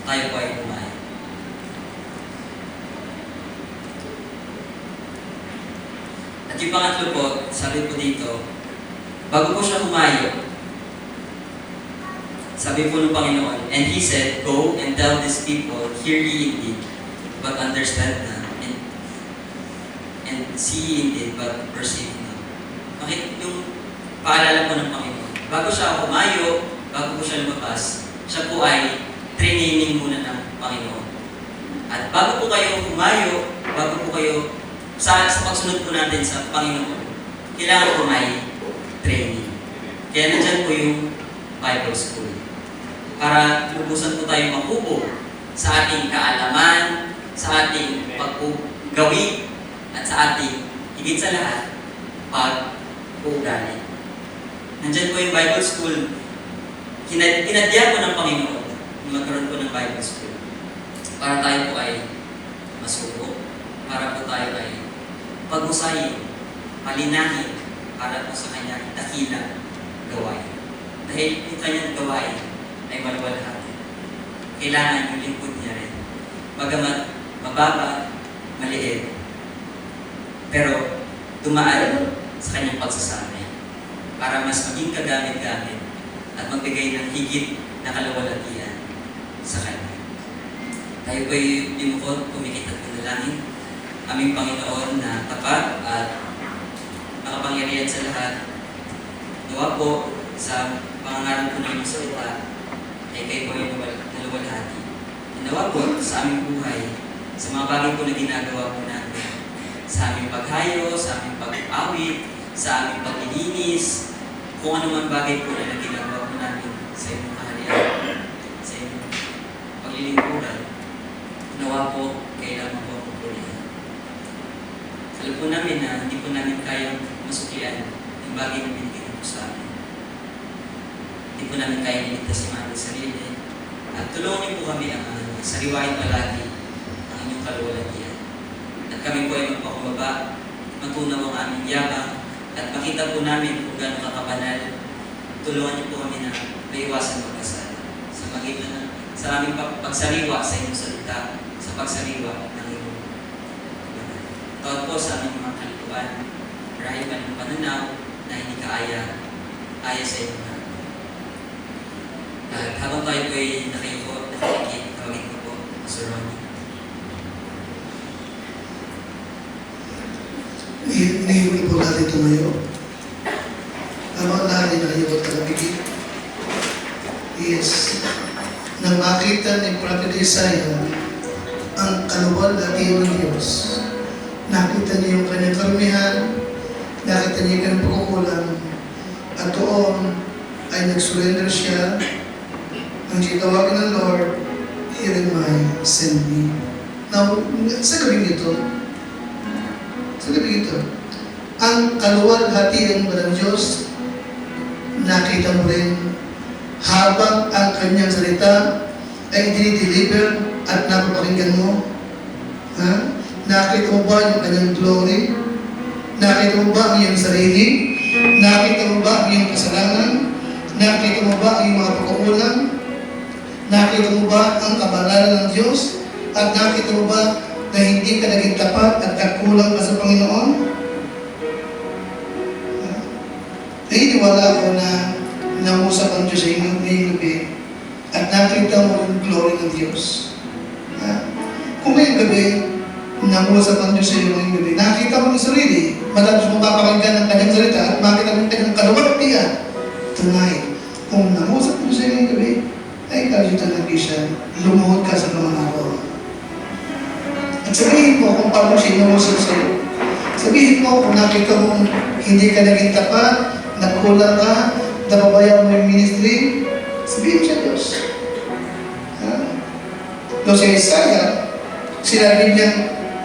Tayo po ay umayo. At yung pangatlo po, sabi po dito, bago po siya humayo, sabi po ng Panginoon, and He said, go and tell these people, hear ye indeed, but understand not, and see ye indeed, but perceive not. Bakit yung paalala po ng Panginoon? Bago siya humayo, bago po siya lumabas, siya po ay training muna ng Panginoon. At bago po kayo humayo, bago po kayo sa pagsunod po natin sa Panginoon, kailangan po may training. Kaya nandyan po yung Bible School. Para lubusan po tayo makupo sa ating kaalaman, sa ating paggawi, at sa ating, higit sa lahat, pag-uugali. Nandyan po yung Bible School. Inadya po ng Panginoon na magkaroon po ng Bible School. Para tayo po ay masuko, para po tayo ay pag-usayin, palinahin, para po sa kanyang dakilang gawain. Dahil yung kanyang gawain ay maluwalhati. Kailangan yung lingkod niya rin. Bagamat mababa, maliit, pero dumaan sa kanyang pagsasabi para mas maging kagamit-gamit at magbigay ng higit na kaluwalhatian sa kanya. Tayo po'y dinukod, pumikit at panalangin. Aming Panginoon na tapat at makapangyarihan sa lahat, nawa po sa pangangaral po ng salita ay kayo po yung naluwalhati. Nawa po sa aming buhay, sa mga bagay po na ginagawa po natin, sa aming paghayo, sa aming pag-awit, sa aming paglilinis, kung ano man bagay po na ginagawa po namin sa inyong kaharian, sa inyong paglilingkuran, nawa po kayo lamang po ang pupulihan. Alam po namin na hindi po namin kayang masuklian yung bagay na binigyan po sa amin. Hindi po namin kayang iligtas yung aming sarili. At tulungan po kami ang sariwain palagi ang inyong kaluwalhatian. At kami po ay magpakumbaba, matunaw ang aming yabang, at makita po namin kung gano'ng kakabanal. Tulungan niyo po kami na maiwasan magkasala sa magitan na sa aming pagsariwa sa inyong salita, sa pagsariwa ng inyong banal. Tawad po sa aming mga kalikuan, marahil man ng pananaw na hindi kaaya sa inyong hangad. At habang tayo po ay nakikit, tawagin ko po, Pastor Ronnie. Ngayon po natin tumayo. Habang natin nakayukot ka na bigit is nang makita ni Prophet Isaiah ang kaluwalhatian ng Diyos. Nakita niya yung kanyang karumihan, nakita niya yung kanyang pagkukulang, at doon ay nag-surrender siya. Ang titawagan ng Lord, here am I, send me. Now, sa gabing ito, ang kaluwalhatian ba ng Diyos, nakita mo rin habang ang kanyang salita ay dinideliver at napapakinggan mo. Ha? Nakita mo ba yung kanyang glory? Nakita mo ba ang iyong sarili? Nakita mo ba ang iyong kasalanan? Nakita mo ba ang iyong mga pagkukulang? Nakita mo ba ang kabanalan ng Diyos? At nakita mo ba na hindi ka naging tapat at kakulang ka sa Panginoon? Naniniwala ko na nangusap ang Diyos sa inyong gabi at nakita mo yung glory ng Diyos. Kung ngayong gabi, nangusap ang Diyos sa inyong gabi, nakita mo yung sarili, matapos mo papakinggan ng kanyang salita at makita mo yung kanyang kaluwalhatian, tonight, kung nangusap ang Diyos sa inyong gabi, ay kalita na siya, lumuhod ka sa pangangako. At sabihin mo kung paano siya inusap sa iyo. Sabihin mo kung nakita mo hindi ka naging tapat, nagkulang ka, napabayaan mo yung ministry, sabihin mo siya Diyos. No, si Isaiah, sinabi niya,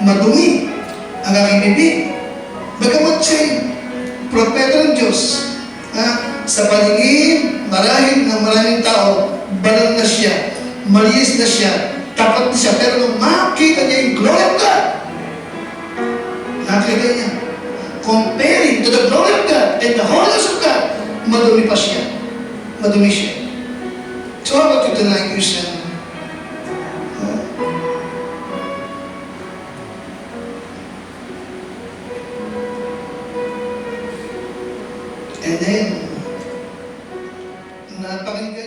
madumi ang aking bibig. Bagamat siya'y propeta ng Diyos, sa paligid, marahil ng maraming tao, banal na siya, maliyis na siya, tapat na siya, pero nung makita niya yung glory of God, nakita niya, comparing to the glory of God and the holiness of God, madumi pa siya. Madumi siya. So how about you tonight, Christian? And then, napakinggan